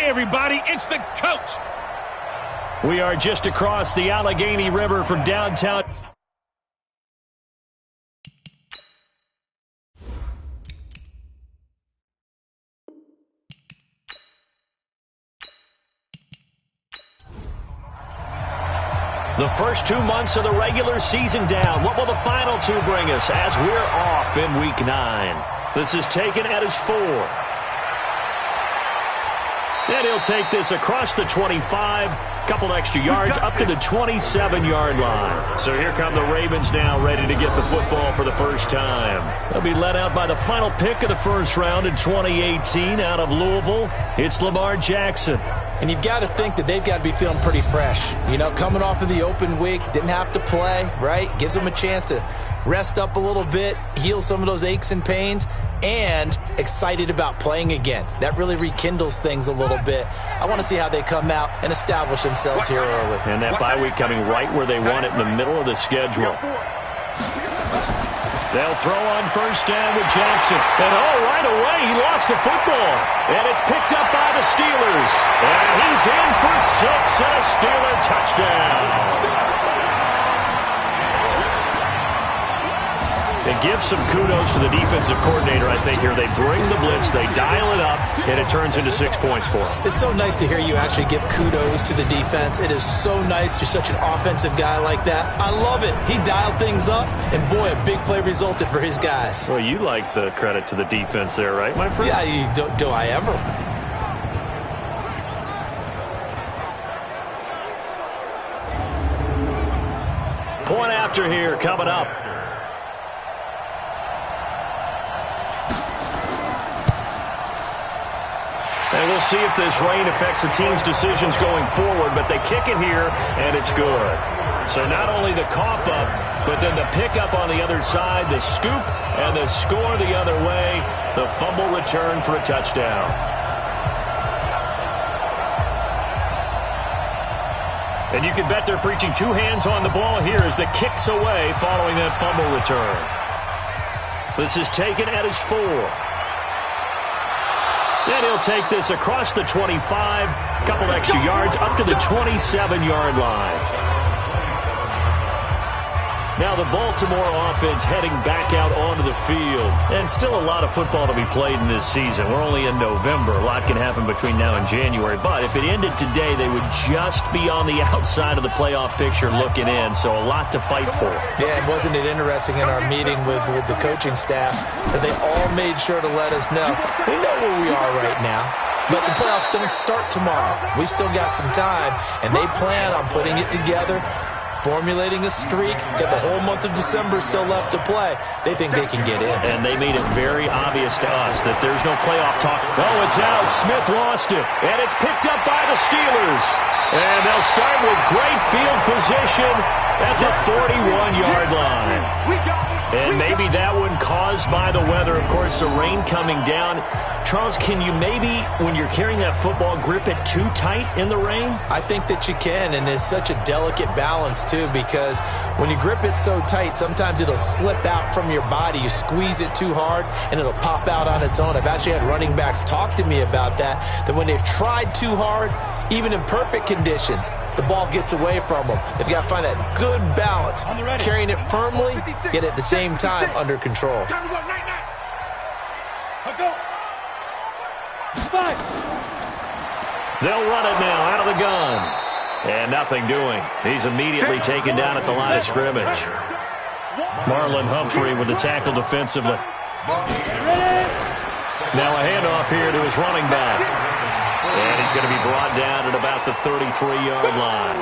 everybody, it's the coach. We are just across the Allegheny River from downtown. The first 2 months of the regular season down. What will the final two bring us as we're off in Week 9? This is taken at his 4. And he'll take this across the 25, couple extra yards up to the 27-yard line. So here come the Ravens now, ready to get the football for the first time. They'll be led out by the final pick of the first round in 2018 out of Louisville. It's Lamar Jackson. And you've got to think that they've got to be feeling pretty fresh. You know, coming off of the open week, didn't have to play, right? Gives them a chance to rest up a little bit, heal some of those aches and pains, and excited about playing again. That really rekindles things a little bit. I want to see how they come out and establish themselves here early. And that bye week coming right where they want it, in the middle of the schedule. They'll throw on first down with Jackson. And right away, he lost the football. And it's picked up by the Steelers. And he's in for 6 and a Steeler touchdown. It gives some kudos to the defensive coordinator, I think, here. They bring the blitz, they dial it up, and it turns into 6 points for them. It's so nice to hear you actually give kudos to the defense. It is so nice. You're such an offensive guy like that. I love it. He dialed things up, and boy, a big play resulted for his guys. Well, you like the credit to the defense there, right, my friend? Yeah, do I ever? Point after here coming up. And we'll see if this rain affects the team's decisions going forward, but they kick it here, and it's good. So not only the cough up, but then the pickup on the other side, the scoop, and the score the other way, the fumble return for a touchdown. And you can bet they're preaching 2 hands on the ball here as the kick's away following that fumble return. This is taken at his 4. And he'll take this across the 25, couple extra yards up to the 27-yard line. Now the Baltimore offense heading back out onto the field. And still a lot of football to be played in this season. We're only in November. A lot can happen between now and January. But if it ended today, they would just be on the outside of the playoff picture looking in. So a lot to fight for. Yeah, and wasn't it interesting in our meeting with the coaching staff that they all made sure to let us know, we know where we are right now. But the playoffs don't start tomorrow. We still got some time, and they plan on putting it together, formulating a streak, got the whole month of December still left to play. They think they can get in. And they made it very obvious to us that there's no playoff talk. Oh, it's out. Smith lost it. And it's picked up by the Steelers. And they'll start with great field position at the 41-yard line. And maybe that one caused by the weather. Of course, the rain coming down. Charles, can you maybe, when you're carrying that football, grip it too tight in the rain? I think that you can, and it's such a delicate balance, too, because when you grip it so tight, sometimes it'll slip out from your body. You squeeze it too hard, and it'll pop out on its own. I've actually had running backs talk to me about that when they've tried too hard, even in perfect conditions, the ball gets away from them. They've got to find that good balance, carrying it firmly, yet at the same time under control. They'll run it now out of the gun. And nothing doing. He's immediately taken down at the line of scrimmage. Marlon Humphrey with the tackle defensively. Now a handoff here to his running back. And he's going to be brought down at about the 33-yard line.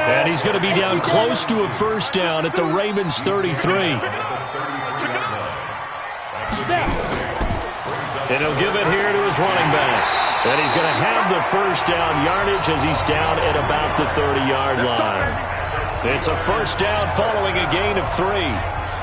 And he's going to be down close to a first down at the Ravens 33. And he'll give it here to his running back. And he's going to have the first down yardage as he's down at about the 30-yard line. It's a first down following a gain of 3.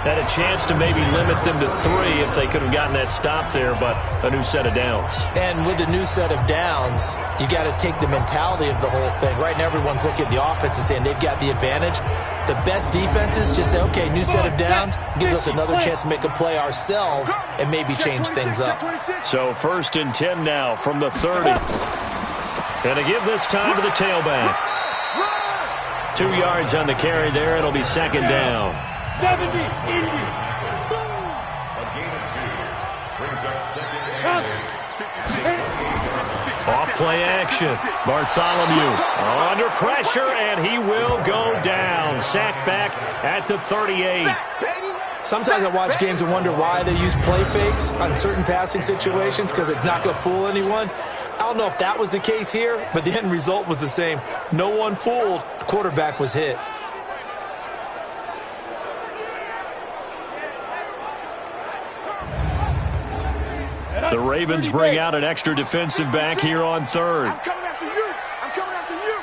Had a chance to maybe limit them to 3 if they could have gotten that stop there, but a new set of downs. And with the new set of downs, you got to take the mentality of the whole thing. Right now, everyone's looking at the offense and saying they've got the advantage. The best defenses just say, okay, new set of downs, gives us another chance to make a play ourselves and maybe change things up. So 1st and 10 now from the 30. And to give this time to the tailback. 2 yards on the carry there. It'll be second down. 70, Indy. A gain of 2 brings up second and 8. Off play action. Bartholomew under pressure, and he will go down. Sacked back at the 38. Sometimes I watch games and wonder why they use play fakes on certain passing situations, because it's not going to fool anyone. I don't know if that was the case here, but the end result was the same. No one fooled. The quarterback was hit. The Ravens bring out an extra defensive back here on third. I'm coming after you. I'm coming after you.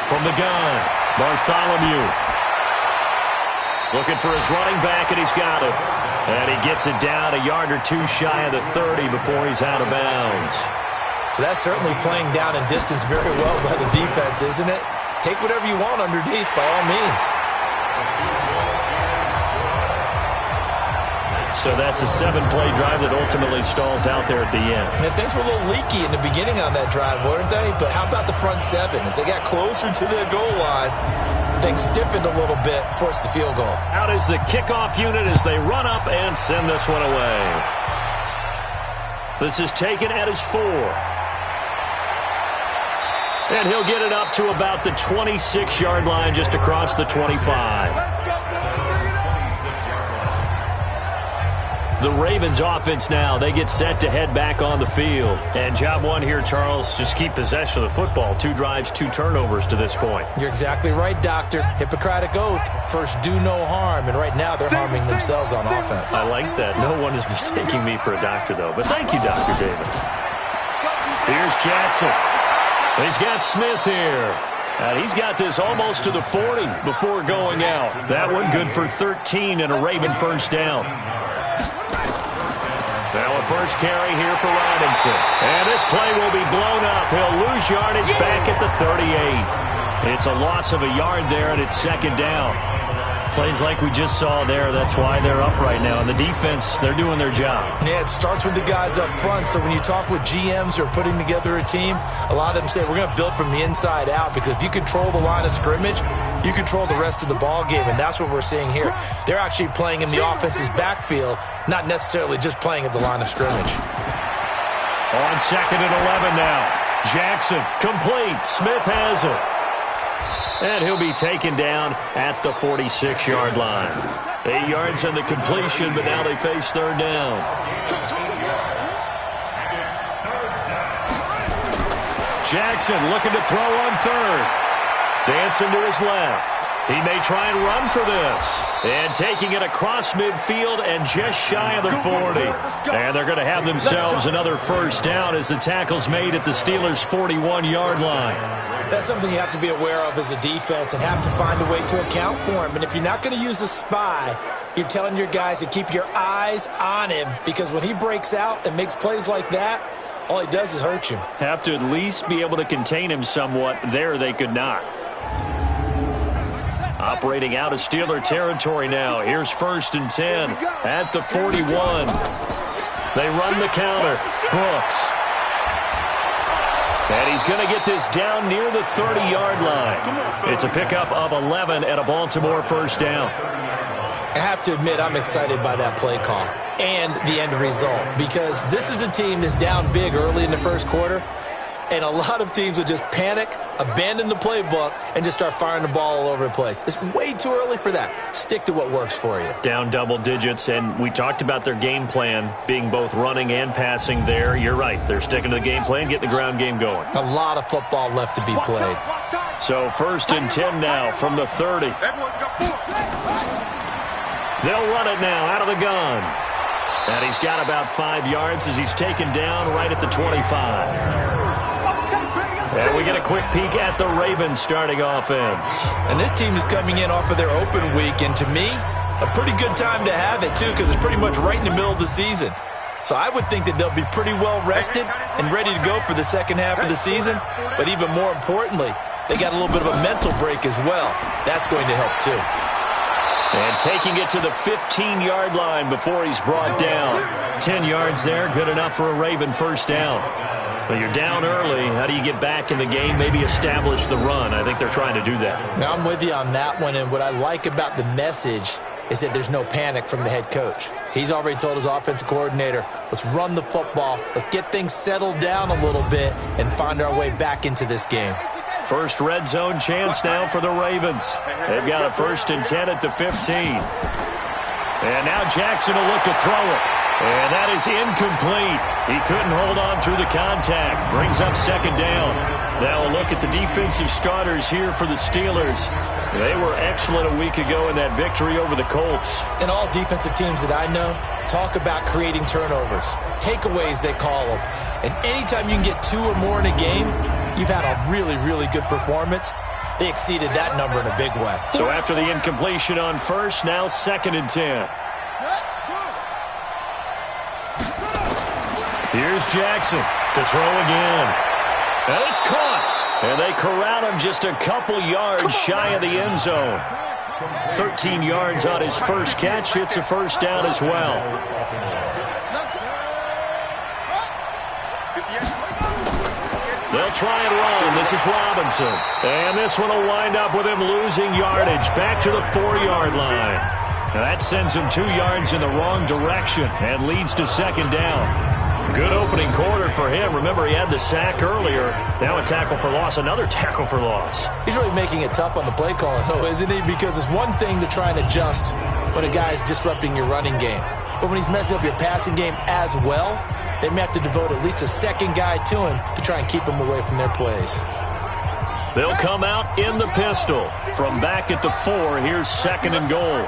From the gun, Bartholomew. Looking for his running back, and he's got it. And he gets it down a yard or two shy of the 30 before he's out of bounds. That's certainly playing down and distance very well by the defense, isn't it? Take whatever you want underneath, by all means. So that's a 7-play drive that ultimately stalls out there at the end. And things were a little leaky in the beginning on that drive, weren't they? But how about the front seven? As they got closer to the goal line, things stiffened a little bit, forced the field goal. Out is the kickoff unit as they run up and send this one away. This is taken at his 4. And he'll get it up to about the 26-yard line, just across the 25. The Ravens offense now, they get set to head back on the field. And job one here, Charles, just keep possession of the football. 2 drives, 2 turnovers to this point. You're exactly right, Doctor. Hippocratic oath. First, do no harm. And right now, they're harming themselves on offense. I like that. No one is mistaking me for a doctor, though. But thank you, Dr. Davis. Here's Jackson. He's got Smith here. And he's got this almost to the 40 before going out. That one good for 13 and a Raven first down. Now a first carry here for Robinson. And this play will be blown up. He'll lose yardage back at the 38. It's a loss of a yard there, and it's second down. Plays like we just saw there. That's why they're up right now. And the defense, they're doing their job. Yeah, it starts with the guys up front. So when you talk with GMs who are putting together a team, a lot of them say we're going to build from the inside out, because if you control the line of scrimmage, you control the rest of the ball game, and that's what we're seeing here. They're actually playing in the offense's backfield, not necessarily just playing at the line of scrimmage. On second and 11 now. Jackson complete. Smith has it. And he'll be taken down at the 46-yard line. 8 yards on the completion, but now they face third down. Jackson looking to throw on third. Dancing to his left. He may try and run for this. And taking it across midfield and just shy of the 40. And they're going to have themselves another first down as the tackle's made at the Steelers' 41-yard line. That's something you have to be aware of as a defense and have to find a way to account for him. And if you're not going to use a spy, you're telling your guys to keep your eyes on him, because when he breaks out and makes plays like that, all he does is hurt you. Have to at least be able to contain him somewhat. There they could not. Operating out of Steeler territory now. Here's first and 10 at the 41. They run the counter. Brooks. And he's going to get this down near the 30-yard line. It's a pickup of 11 and a Baltimore first down. I have to admit, I'm excited by that play call and the end result, because this is a team that's down big early in the first quarter, and a lot of teams will just panic, abandon the playbook, and just start firing the ball all over the place. It's way too early for that. Stick to what works for you. Down double digits, and we talked about their game plan being both running and passing there. You're right. They're sticking to the game plan, getting the ground game going. A lot of football left to be played. So first and 10 now from the 30. They'll run it now out of the gun. And he's got about 5 yards as he's taken down right at the 25. And we get a quick peek at the Ravens starting offense. And this team is coming in off of their open week, and to me, a pretty good time to have it, too, because it's pretty much right in the middle of the season. So I would think that they'll be pretty well rested and ready to go for the second half of the season. But even more importantly, they got a little bit of a mental break as well. That's going to help, too. And taking it to the 15-yard line before he's brought down. 10 yards there, good enough for a Raven first down. But you're down early. How do you get back in the game, maybe establish the run? I think they're trying to do that. Now, I'm with you on that one, and what I like about the message is that there's no panic from the head coach. He's already told his offensive coordinator, let's run the football, let's get things settled down a little bit and find our way back into this game. First red zone chance now for the Ravens. They've got a 1st and 10 at the 15. And now Jackson will look to throw it. And that is incomplete. He couldn't hold on through the contact. Brings up 2nd down. Now a look at the defensive starters here for the Steelers. They were excellent a week ago in that victory over the Colts. And all defensive teams that I know talk about creating turnovers. Takeaways, they call them. And anytime you can get 2 or more in a game, you've had a really, really good performance. They exceeded that number in a big way. So after the incompletion on first, now 2nd and 10. Here's Jackson to throw again. And it's caught. And they corral him just a couple yards shy of the end zone. 13 yards on his first catch. It's a first down as well. They'll try and run. This is Robinson. And this one will wind up with him losing yardage back to the 4-yard line. Now that sends him 2 yards in the wrong direction and leads to 2nd down. Good opening quarter for him. Remember, he had the sack earlier. Now a tackle for loss, another tackle for loss. He's really making it tough on the play caller, though, isn't he? Because it's one thing to try and adjust when a guy is disrupting your running game. But when he's messing up your passing game as well, they may have to devote at least a second guy to him to try and keep him away from their plays. They'll come out in the pistol. From back at the 4, here's 2nd and goal.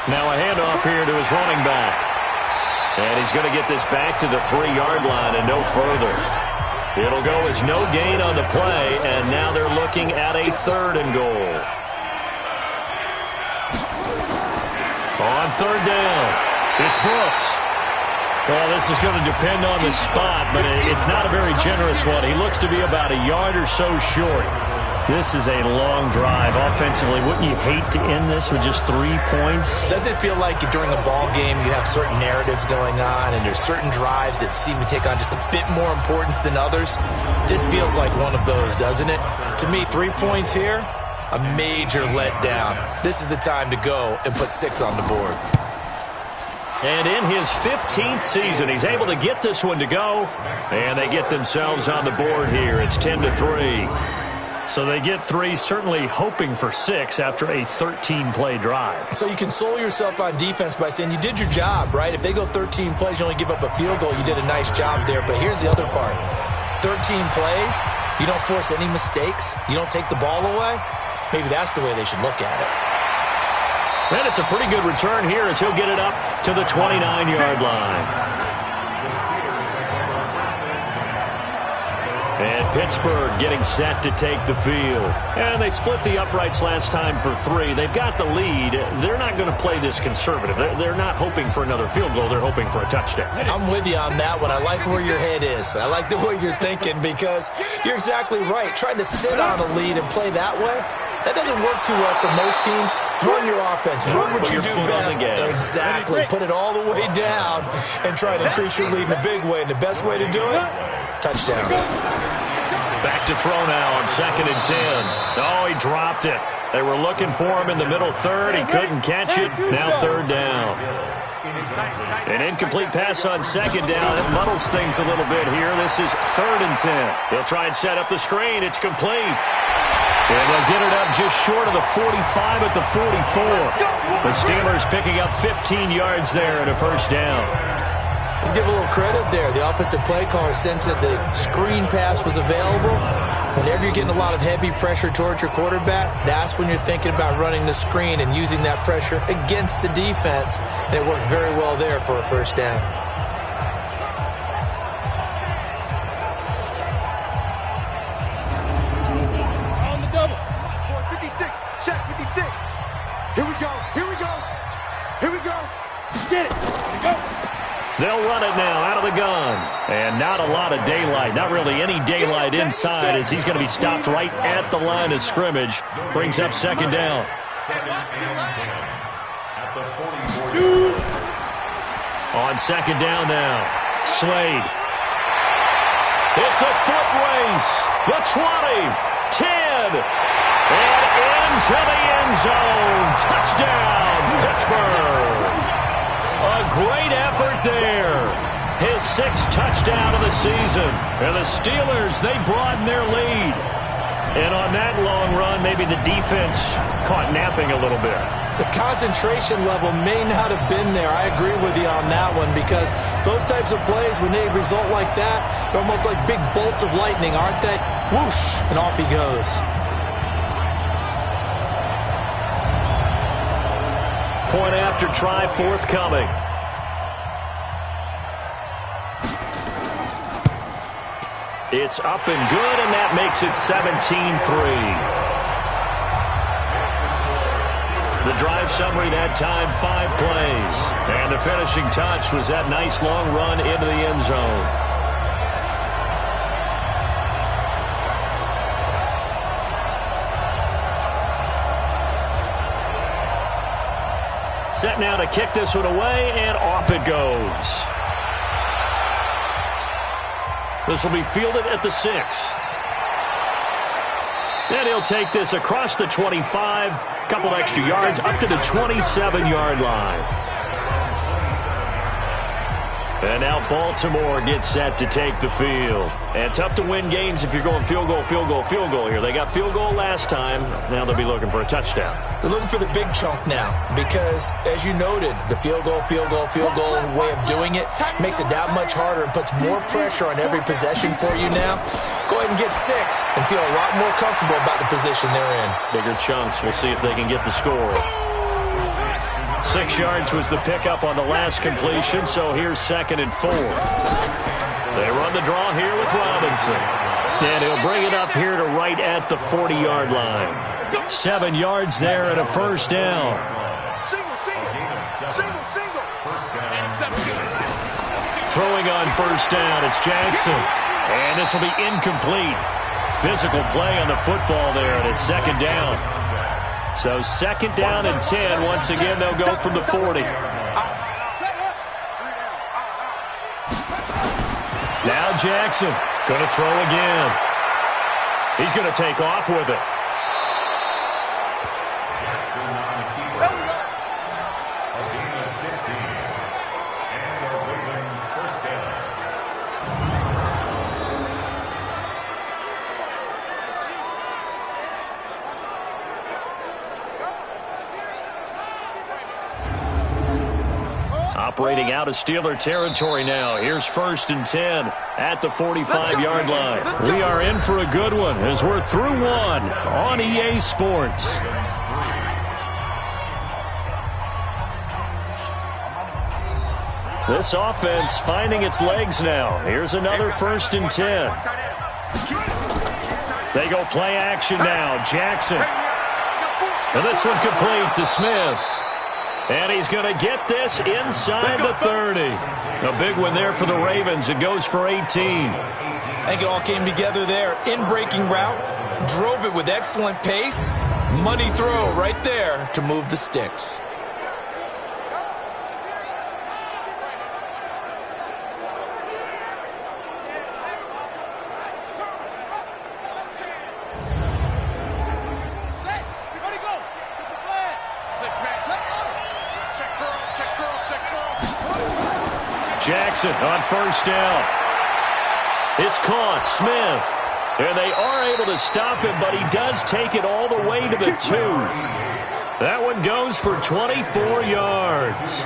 Now a handoff here to his running back. And he's going to get this back to the 3-yard line and no further. It'll go as no gain on the play, and now they're looking at a 3rd and goal. On 3rd down, it's Brooks. Well, this is going to depend on the spot, but it's not a very generous one. He looks to be about a yard or so short. This is a long drive offensively. Wouldn't you hate to end this with just 3 points? Doesn't it feel like during a ball game you have certain narratives going on and there's certain drives that seem to take on just a bit more importance than others? This feels like one of those, doesn't it? To me, 3 points here, a major letdown. This is the time to go and put 6 on the board. And in his 15th season, he's able to get this one to go. And they get themselves on the board here. It's 10-3. So they get 3, certainly hoping for 6 after a 13-play drive. So you console yourself on defense by saying you did your job, right? If they go 13 plays, you only give up a field goal, you did a nice job there. But here's the other part. 13 plays, you don't force any mistakes, you don't take the ball away. Maybe that's the way they should look at it. And it's a pretty good return here as he'll get it up to the 29-yard line. And Pittsburgh getting set to take the field. And they split the uprights last time for 3. They've got the lead. They're not going to play this conservative. They're not hoping for another field goal. They're hoping for a touchdown. I'm with you on that one. I like where your head is. I like the way you're thinking because you're exactly right. Trying to sit on a lead and play that way, that doesn't work too well for most teams. Run your offense. Run what you do best. Exactly. Put it all the way down and try to increase your lead in a big way. And the best way to do it, touchdowns. Back to throw now on 2nd and 10. Oh, he dropped it. They were looking for him in the middle 3rd. He couldn't catch it. Now 3rd down. An incomplete pass on 2nd down. It muddles things a little bit here. This is 3rd and 10. They'll try and set up the screen. It's complete. And they'll get it up just short of the 45 at the 44. The Steelers picking up 15 yards there and a first down. Let's give a little credit there. The offensive play caller sensed that the screen pass was available. Whenever you're getting a lot of heavy pressure towards your quarterback, that's when you're thinking about running the screen and using that pressure against the defense. And it worked very well there for a first down. On the double. 56. Check 56. Here we go. Here we go. Here we go. Get it. Here we go. They'll run it now out of the gun. And not a lot of daylight, not really any daylight inside, as he's going to be stopped right at the line of scrimmage. Brings up second down. Second and 10 at the 40. On second down now, Slade. It's a foot race. The 20, 10, and into the end zone. Touchdown, Pittsburgh. A great effort there. His 6th touchdown of the season. And the Steelers, they broaden their lead. And on that long run, maybe the defense caught napping a little bit. The concentration level may not have been there. I agree with you on that one, because those types of plays, when they result like that, they're almost like big bolts of lightning, aren't they? Whoosh, and off he goes. Point after try forthcoming. It's up and good, and that makes it 17-3. The drive summary that time, 5 plays. And the finishing touch was that nice long run into the end zone. Set now to kick this one away, and off it goes. This will be fielded at the 6. And he'll take this across the 25, couple extra yards, up to the 27-yard line. And now Baltimore gets set to take the field. And tough to win games if you're going field goal, field goal, field goal here. They got field goal last time. Now they'll be looking for a touchdown. They're looking for the big chunk now, because, as you noted, the field goal way of doing it makes it that much harder and puts more pressure on every possession for you now. Go ahead and get 6 and feel a lot more comfortable about the position they're in. Bigger chunks. We'll see if they can get the score. 6 yards was the pickup on the last completion, so here's 2nd and 4. They run the draw here with Robinson. And he'll bring it up here to right at the 40-yard line. 7 yards there and a first down. Throwing on first down, it's Jackson. And this will be incomplete. Physical play on the football there, and it's 2nd down. So 2nd down and 10. Once again, they'll go from the 40. Now Jackson going to throw again. He's going to take off with it. Operating out of Steeler territory now. Here's 1st and 10 at the 45-yard line. We are in for a good one as we're through one on EA Sports. This offense finding its legs now. Here's another 1st and 10. They go play action now. Jackson. And this one complete to Smith. And he's going to get this inside the 30. A big one there for the Ravens. It goes for 18. I think it all came together there. In-breaking route. Drove it with excellent pace. Money throw right there to move the sticks. Jackson on first down. It's caught. Smith. And they are able to stop him, but he does take it all the way to the 2. That one goes for 24 yards.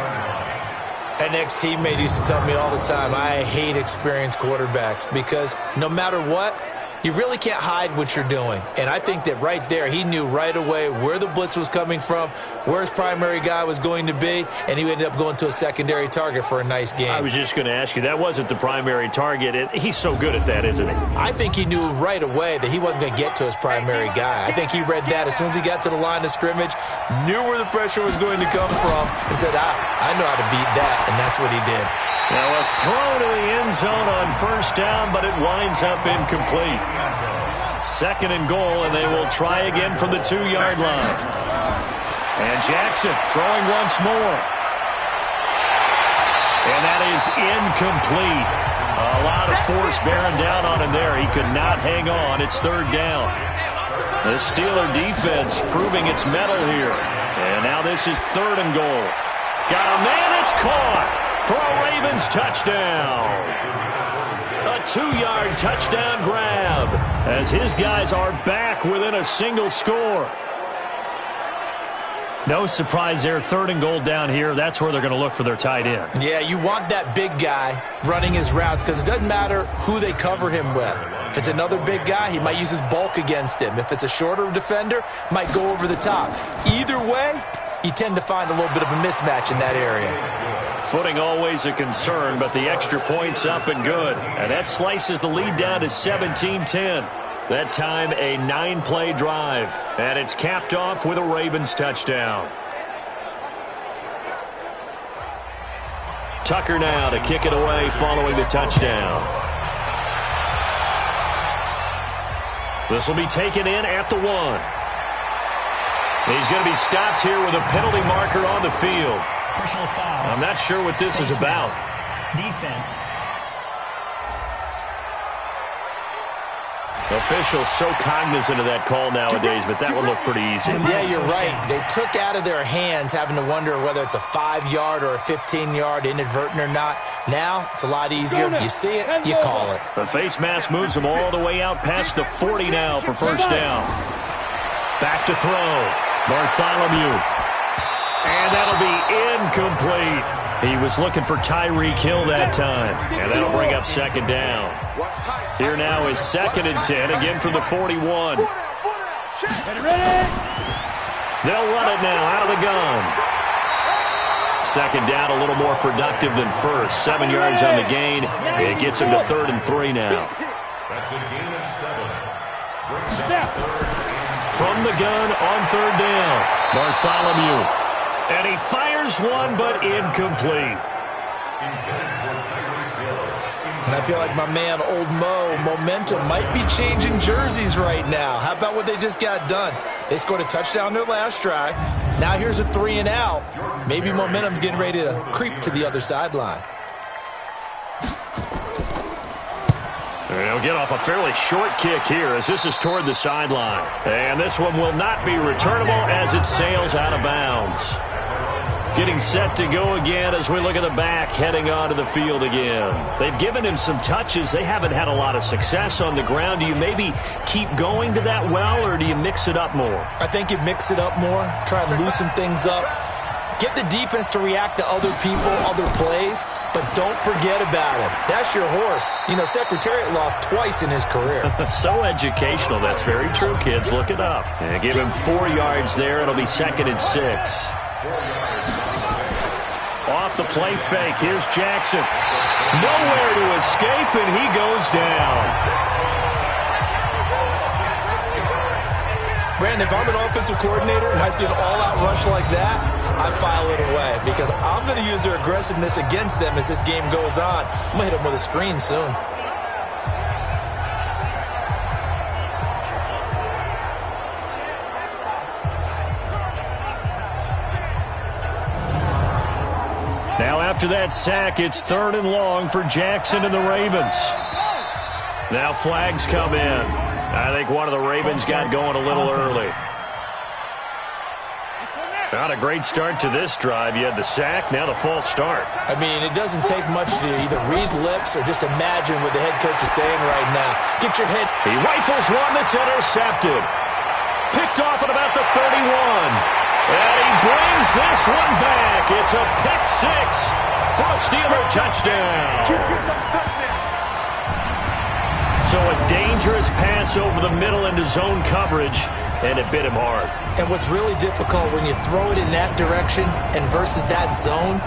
An ex-teammate used to tell me all the time, I hate experienced quarterbacks, because no matter what, You really can't hide what you're doing. And I think that right there, he knew right away where the blitz was coming from, where his primary guy was going to be, and he ended up going to a secondary target for a nice game. I was just going to ask you, that wasn't the primary target. He's so good at that, isn't he? I think he knew right away that he wasn't going to get to his primary guy. I think he read that as soon as he got to the line of scrimmage, knew where the pressure was going to come from, and said, I know how to beat that, and that's what he did. Now a throw to the end zone on first down, but it winds up incomplete. Second and goal, and they will try again from the 2-yard line. And Jackson throwing once more. And that is incomplete. A lot of force bearing down on him there. He could not hang on. It's third down. The Steeler defense proving its mettle here. And now this is third and goal. Got a man, it's caught for a Ravens touchdown. A 2-yard touchdown grab as his guys are back within a single score. No surprise there, third and goal down here. That's where they're going to look for their tight end. Yeah, you want that big guy running his routes because it doesn't matter who they cover him with. If it's another big guy, he might use his bulk against him. If it's a shorter defender, might go over the top. Either way, you tend to find a little bit of a mismatch in that area. Footing always a concern, but the extra point's up and good. And that slices the lead down to 17-10. That time a 9-play drive. And it's capped off with a Ravens touchdown. Tucker now to kick it away following the touchdown. This will be taken in at the 1. He's going to be stopped here with a penalty marker on the field. Personal foul. I'm not sure what this is about. Defense. Officials so cognizant of that call nowadays, but that one looked pretty easy. Yeah, you're right. They took out of their hands having to wonder whether it's a 5-yard or a 15-yard, inadvertent or not. Now, it's a lot easier. You see it, you call it. The face mask moves him all the way out past the 40 now for first down. Back to throw. Bartholomew. And that'll be incomplete. He was looking for Tyreek Hill that time. And that'll bring up second down. Here now is second and 10, again from the 41. They'll run it now out of the gun. Second down, a little more productive than first. 7 yards on the gain. It gets him to 3rd and 3 now. That's a gain of 7. From the gun on third down, Bartholomew. And he fires one, but incomplete. And I feel like my man, Old Mo, momentum might be changing jerseys right now. How about what they just got done? They scored a touchdown their last drive. Now here's a 3 and out. Maybe momentum's getting ready to creep to the other sideline. They'll get off a fairly short kick here as this is toward the sideline. And this one will not be returnable as it sails out of bounds. Getting set to go again as we look at the back heading onto the field again. They've given him some touches. They haven't had a lot of success on the ground. Do you maybe keep going to that well, or do you mix it up more? I think you mix it up more, try to loosen things up. Get the defense to react to other people, other plays, but don't forget about it. That's your horse. You know, Secretariat lost twice in his career. So educational. That's very true, kids. Look it up. And give him 4 yards there. It'll be 2nd and 6. Off the play fake. Here's Jackson. Nowhere to escape, and he goes down. Brandon, if I'm an offensive coordinator and I see an all-out rush like that, I file it away because I'm going to use their aggressiveness against them as this game goes on. I'm going to hit them with a screen soon. Now after that sack, it's 3rd and long for Jackson and the Ravens. Now flags come in. I think one of the Ravens got going a little early. Not a great start to this drive. You had the sack, now the false start. I mean, it doesn't take much to either read lips or just imagine what the head coach is saying right now. Get your head. He rifles one that's intercepted. Picked off at about the 31. And he brings this one back. It's a pick 6 for a Steeler touchdown. So a dangerous dangerous pass over the middle into zone coverage, and it bit him hard. And what's really difficult when you throw it in that direction and versus that zone,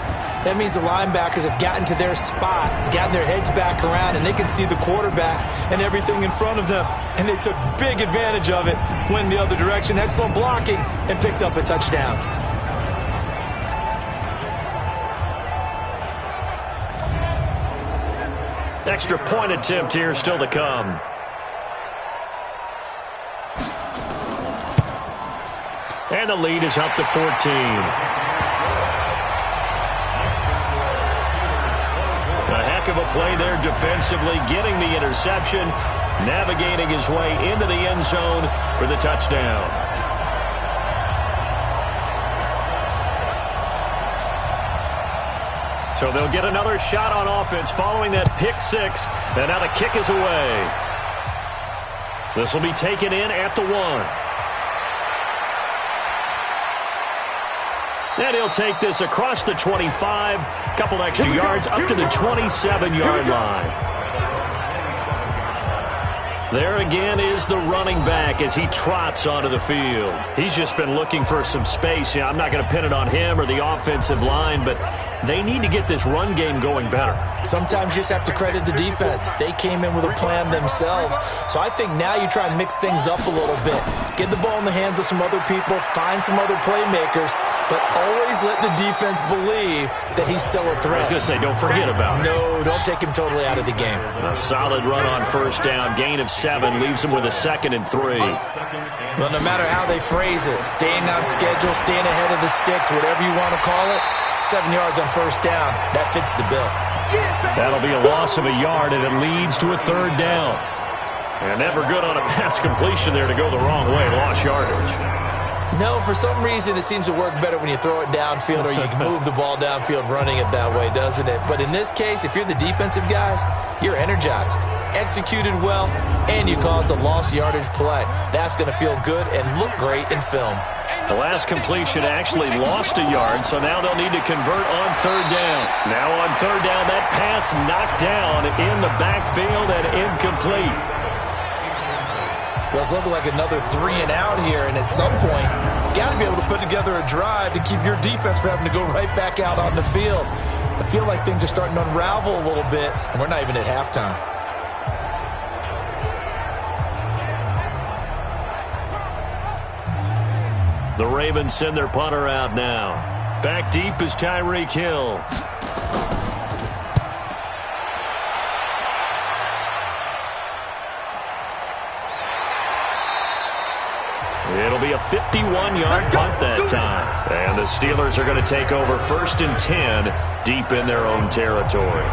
that means the linebackers have gotten to their spot, gotten their heads back around, and they can see the quarterback and everything in front of them. And they took big advantage of it, went the other direction, excellent blocking, and picked up a touchdown. Extra point attempt here still to come. And the lead is up to 14. A heck of a play there defensively, getting the interception, navigating his way into the end zone for the touchdown. So they'll get another shot on offense following that pick six, and now the kick is away. This will be taken in at the 1. And he'll take this across the 25, couple extra yards up to the 27-yard line. There again is the running back as he trots onto the field. He's just been looking for some space. I'm not going to pin it on him or the offensive line, but they need to get this run game going better. Sometimes you just have to credit the defense. They came in with a plan themselves. So I think now you try and mix things up a little bit. Get the ball in the hands of some other people, find some other playmakers, but always let the defense believe that he's still a threat. I was going to say, don't forget about it. No, don't take him totally out of the game. A solid run on first down. Gain of 7 leaves him with a 2nd and 3. Well, no matter how they phrase it, staying on schedule, staying ahead of the sticks, whatever you want to call it, 7 yards on first down, that fits the bill. That'll be a loss of a yard, and it leads to a 3rd down. And never good on a pass completion there to go the wrong way. Lost yardage. No, for some reason it seems to work better when you throw it downfield or you move the ball downfield running it that way, doesn't it? But in this case, if you're the defensive guys, you're energized, executed well, and you caused a lost yardage play. That's going to feel good and look great in film. The last completion actually lost a yard, so now they'll need to convert on 3rd down. Now on 3rd down, that pass knocked down in the backfield and incomplete. Well, it's looking like another 3 and out here, and at some point, you got to be able to put together a drive to keep your defense from having to go right back out on the field. I feel like things are starting to unravel a little bit, and we're not even at halftime. The Ravens send their punter out now. Back deep is Tyreek Hill. It'll be a 51-yard punt that time. And the Steelers are going to take over 1st and 10 deep in their own territory.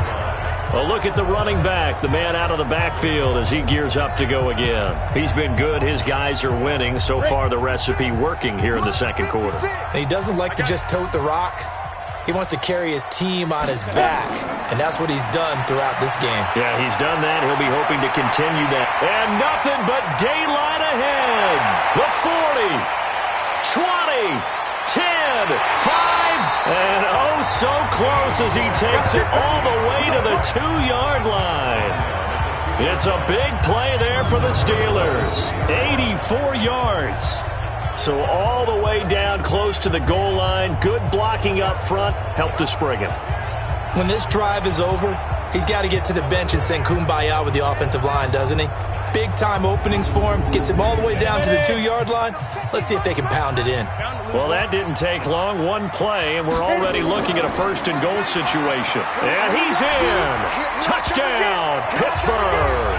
A look at the running back, the man out of the backfield as he gears up to go again. He's been good. His guys are winning. So far, the recipe working here in the 2nd quarter. And he doesn't like to just tote the rock. He wants to carry his team on his back, and that's what he's done throughout this game. Yeah, he's done that. He'll be hoping to continue that. And nothing but daylight ahead. The 40, 20, 10, 5, and oh, so close as he takes it all the way to the 2-yard line. It's a big play there for the Steelers. 84 yards. So all the way down close to the goal line. Good blocking up front. Helped to spring him. When this drive is over, he's got to get to the bench and sing kumbaya with the offensive line, doesn't he? Big-time openings for him. Gets him all the way down to the 2-yard line. Let's see if they can pound it in. Well, that didn't take long. One play, and we're already looking at a 1st and goal situation. And he's in. Touchdown, Pittsburgh.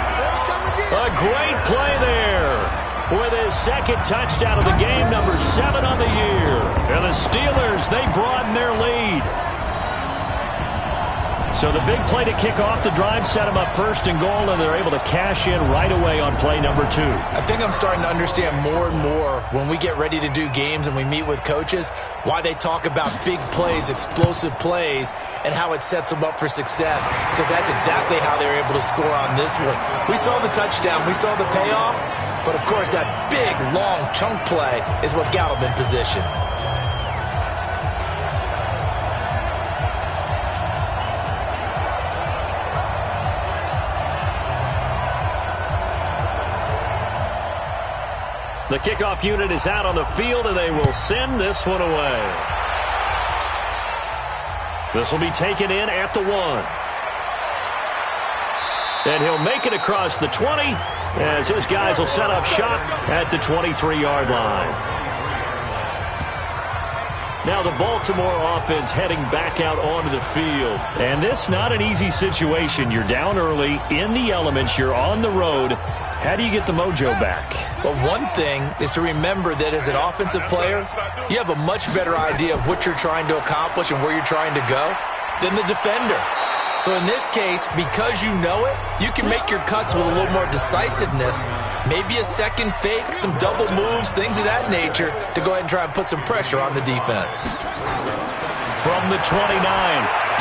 A great play there. With his 2nd touchdown of the game, number 7 on the year. And the Steelers, they broaden their lead. So the big play to kick off the drive set them up 1st and goal, and they're able to cash in right away on play number 2. I think I'm starting to understand more and more when we get ready to do games and we meet with coaches why they talk about big plays, explosive plays, and how it sets them up for success, because that's exactly how they're able to score on this one. We saw the touchdown. We saw the payoff. But, of course, that big, long chunk play is what got him in position. The kickoff unit is out on the field, and they will send this one away. This will be taken in at the 1. And he'll make it across the 20 as his guys will set up shop at the 23-yard line. Now the Baltimore offense heading back out onto the field. And this not an easy situation. You're down early, in the elements, you're on the road. How do you get the mojo back? Well, one thing is to remember that as an offensive player, you have a much better idea of what you're trying to accomplish and where you're trying to go than the defender. So in this case, because you know it, you can make your cuts with a little more decisiveness, maybe a second fake, some double moves, things of that nature, to go ahead and try and put some pressure on the defense. From the 29,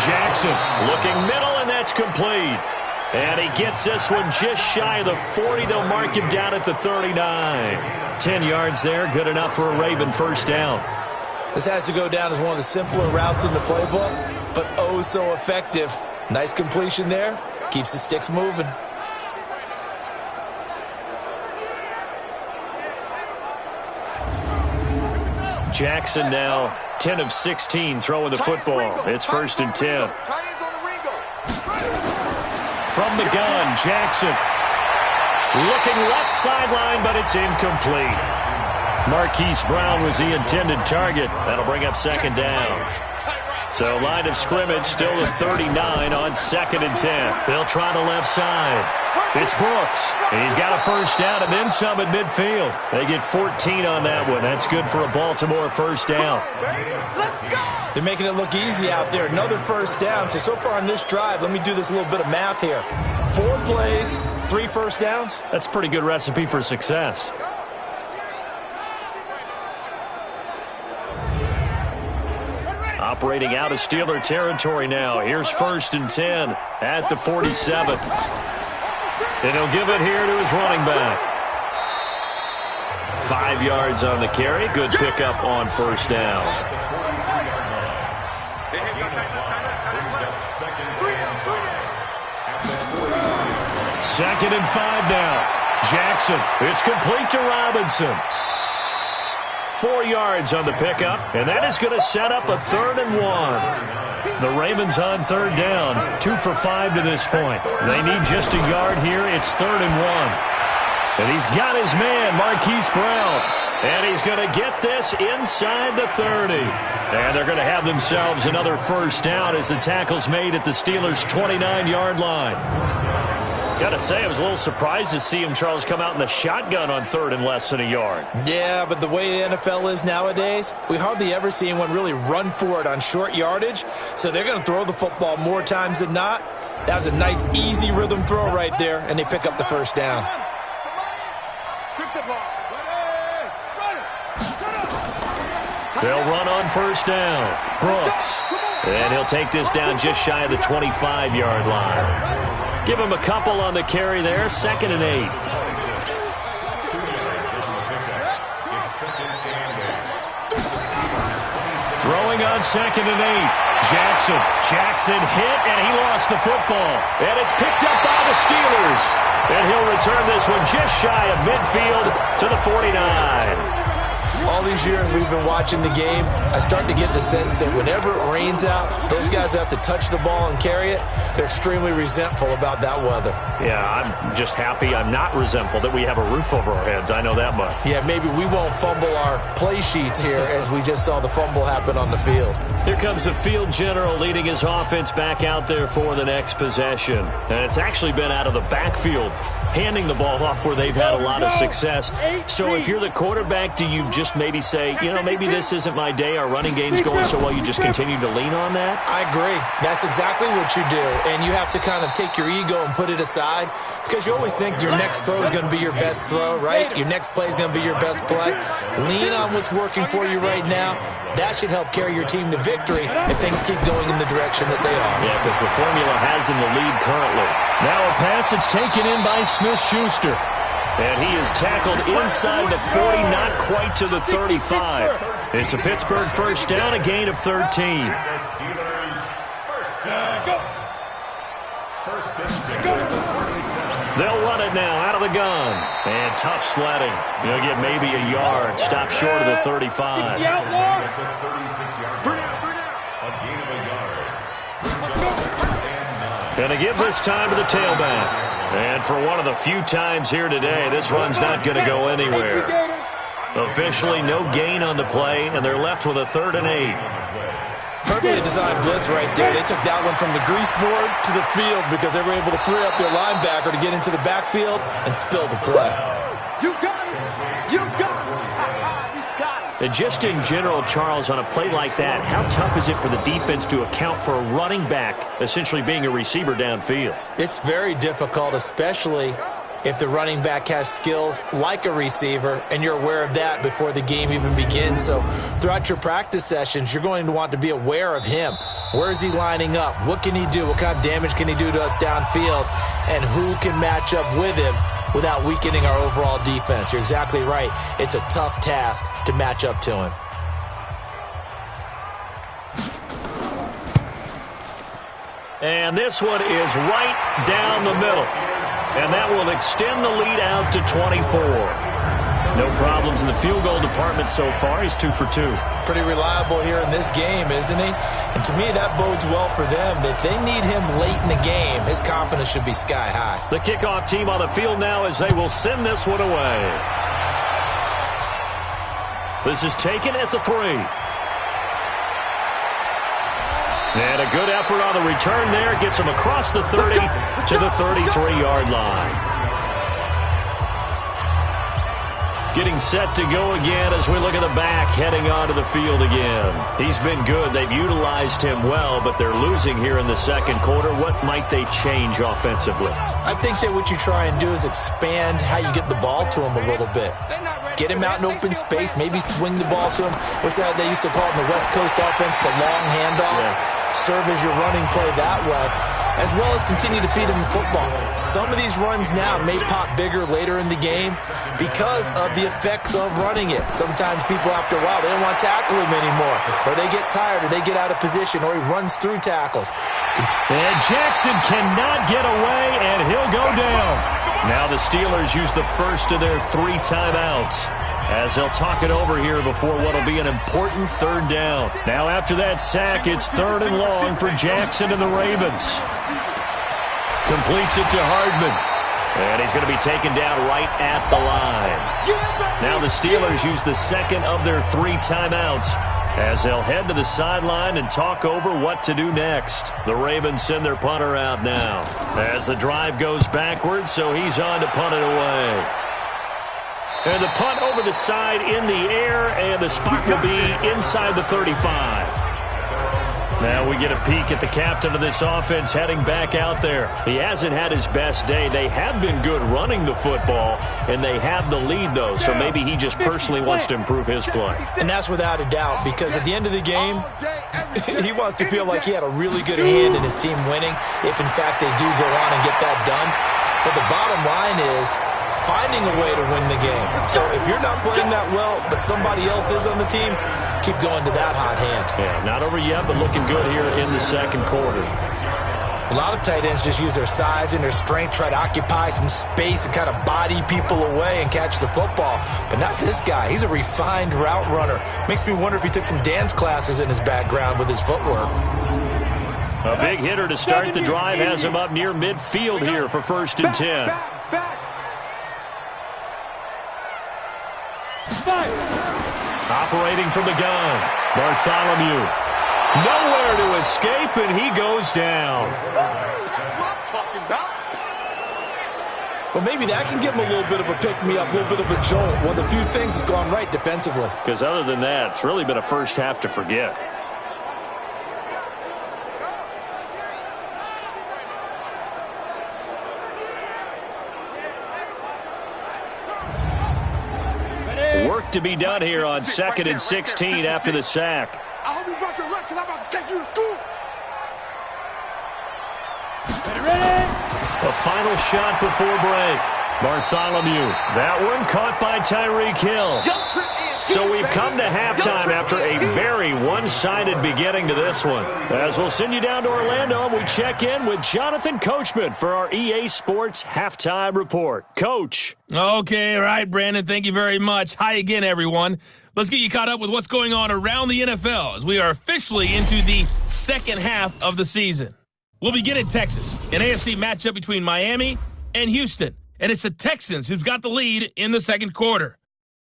Jackson looking middle, and that's complete. And he gets this one just shy of the 40. They'll mark him down at the 39. 10 yards there, good enough for a Raven first down. This has to go down as one of the simpler routes in the playbook, but oh so effective. Nice completion there. Keeps the sticks moving. Jackson now 10 of 16 throwing the football. It's 1st and 10. From the gun, Jackson looking left sideline, but it's incomplete. Marquise Brown was the intended target. That'll bring up 2nd down. So line of scrimmage still at 39 on 2nd and 10. They'll try the left side. It's Brooks. He's got a first down and then some at midfield. They get 14 on that one. That's good for a Baltimore first down. Let's go! They're making it look easy out there. Another first down. So far on this drive, let me do this little bit of math here. 4 plays, 3 first downs. That's a pretty good recipe for success. Operating out of Steeler territory now. Here's 1st and 10 at the 47. And he'll give it here to his running back. 5 yards on the carry. Good pickup on first down. 2nd and 5 now. Jackson. It's complete to Robinson. 4 yards on the pickup, and that is going to set up a 3rd and 1. The Ravens on 3rd down, 2 for 5 to this point. They need just a yard here. It's 3rd and 1. And he's got his man, Marquise Brown. And he's going to get this inside the 30. And they're going to have themselves another first down as the tackle's made at the Steelers' 29-yard line. Got to say, I was a little surprised to see him, Charles, come out in the shotgun on 3rd and less than a yard. Yeah, but the way the NFL is nowadays, we hardly ever see anyone really run for it on short yardage. So they're going to throw the football more times than not. That was a nice, easy rhythm throw right there, and they pick up the first down. They'll run on first down. Brooks. And he'll take this down just shy of the 25-yard line. Give him a couple on the carry there. 2nd and 8. Throwing on 2nd and 8. Jackson hit, and he lost the football. And it's picked up by the Steelers. And he'll return this one just shy of midfield to the 49. All these years we've been watching the game, I start to get the sense that whenever it rains out, those guys who have to touch the ball and carry it, they're extremely resentful about that weather. Yeah, I'm just happy I'm not resentful that we have a roof over our heads. I know that much. Yeah, maybe we won't fumble our play sheets here as we just saw the fumble happen on the field. Here comes the field general leading his offense back out there for the next possession. And it's actually been out of the backfield, handing the ball off where they've had a lot of success. So if you're the quarterback, do you just maybe say, you know, maybe this isn't my day, our running game's going so well, you just continue to lean on that? I agree. That's exactly what you do. And you have to kind of take your ego and put it aside because you always think your next throw is going to be your best throw, right? Your next play is going to be your best play. Lean on what's working for you right now. That should help carry your team to victory if things keep going in the direction that they are. Yeah, because the formula has them the lead currently. Now a pass that's taken in by Smith-Schuster. And he is tackled inside the 40, not quite to the 35. It's a Pittsburgh first down, a gain of 13. First down. First and 10. They'll run it now out of the gun. And tough sledding. He'll get maybe a yard. Stop short of the 35. 60 out, Lord. At the 36-yard line. A gain of a yard. Going to give this time to the tailback. And for one of the few times here today, this run's not going to go anywhere. Officially no gain on the play, and they're left with a 3rd and 8. Perfectly designed blitz right there. They took that one from the grease board to the field because they were able to free up their linebacker to get into the backfield and spill the play. You got it. You got it. You got it. And just in general, Charles, on a play like that, how tough is it for the defense to account for a running back essentially being a receiver downfield? It's very difficult, especially if the running back has skills like a receiver, and you're aware of that before the game even begins. So throughout your practice sessions, you're going to want to be aware of him. Where is he lining up? What can he do? What kind of damage can he do to us downfield? And who can match up with him without weakening our overall defense? You're exactly right. It's a tough task to match up to him. And this one is right down the middle. And that will extend the lead out to 24. No problems in the field goal department so far. He's 2 for 2. Pretty reliable here in this game, isn't he? And to me, that bodes well for them. If they need him late in the game, his confidence should be sky high. The kickoff team on the field now as they will send this one away. This is taken at the 3. And a good effort on the return there. Gets him across the 30 to the 33-yard line. Getting set to go again as we look at the back, heading onto the field again. He's been good. They've utilized him well, but they're losing here in the second quarter. What might they change offensively? I think that what you try and do is expand how you get the ball to him a little bit. Get him out in open space, maybe swing the ball to him. What's that they used to call it in the West Coast offense, the long handoff? Yeah. Serve as your running play that way, as well as continue to feed him the football. Some of these runs now may pop bigger later in the game because of the effects of running it. Sometimes people, after a while, they don't want to tackle him anymore, or they get tired, or they get out of position, or he runs through tackles. And Jackson cannot get away, and he'll go down. Now the Steelers use the first of their 3 timeouts, as they'll talk it over here before what will be an important 3rd down. Now after that sack, it's 3rd and long for Jackson and the Ravens. Completes it to Hardman. And he's going to be taken down right at the line. Now the Steelers use the second of their 3 timeouts as they'll head to the sideline and talk over what to do next. The Ravens send their punter out now as the drive goes backwards, so he's on to punt it away. And the punt over the side in the air, and the spot will be inside the 35. Now we get a peek at the captain of this offense heading back out there. He hasn't had his best day. They have been good running the football, and they have the lead, though, so maybe he just personally wants to improve his play. And that's without a doubt, because at the end of the game, he wants to feel like he had a really good hand in his team winning, if in fact they do go on and get that done. But the bottom line is finding a way to win the game. So if you're not playing that well, but somebody else is on the team, keep going to that hot hand. Yeah, not over yet, but looking good here in the second quarter. A lot of tight ends just use their size and their strength, try to occupy some space and kind of body people away and catch the football. But not this guy. He's a refined route runner. Makes me wonder if he took some dance classes in his background with his footwork. A big hitter to start the drive has him up near midfield here for 1st and 10. Operating from the gun, Bartholomew. Nowhere to escape, and he goes down. Well, maybe that can give him a little bit of a pick-me-up, a little bit of a jolt. One of the few things that's gone right defensively. Because other than that, it's really been a first half to forget. Work to be done here on 2nd and 16 after the sack. I hope you brought your lunch because I'm about to take you to school. A final shot before break. Bartholomew. That one caught by Tyreek Hill. So we've come to halftime after a very one-sided beginning to this one. As we'll send you down to Orlando, we check in with Jonathan Coachman for our EA Sports Halftime Report. Coach. Okay, all right, Brandon, thank you very much. Hi again, everyone. Let's get you caught up with what's going on around the NFL as we are officially into the second half of the season. We'll begin in Texas, an AFC matchup between Miami and Houston. And it's the Texans who's got the lead in the second quarter.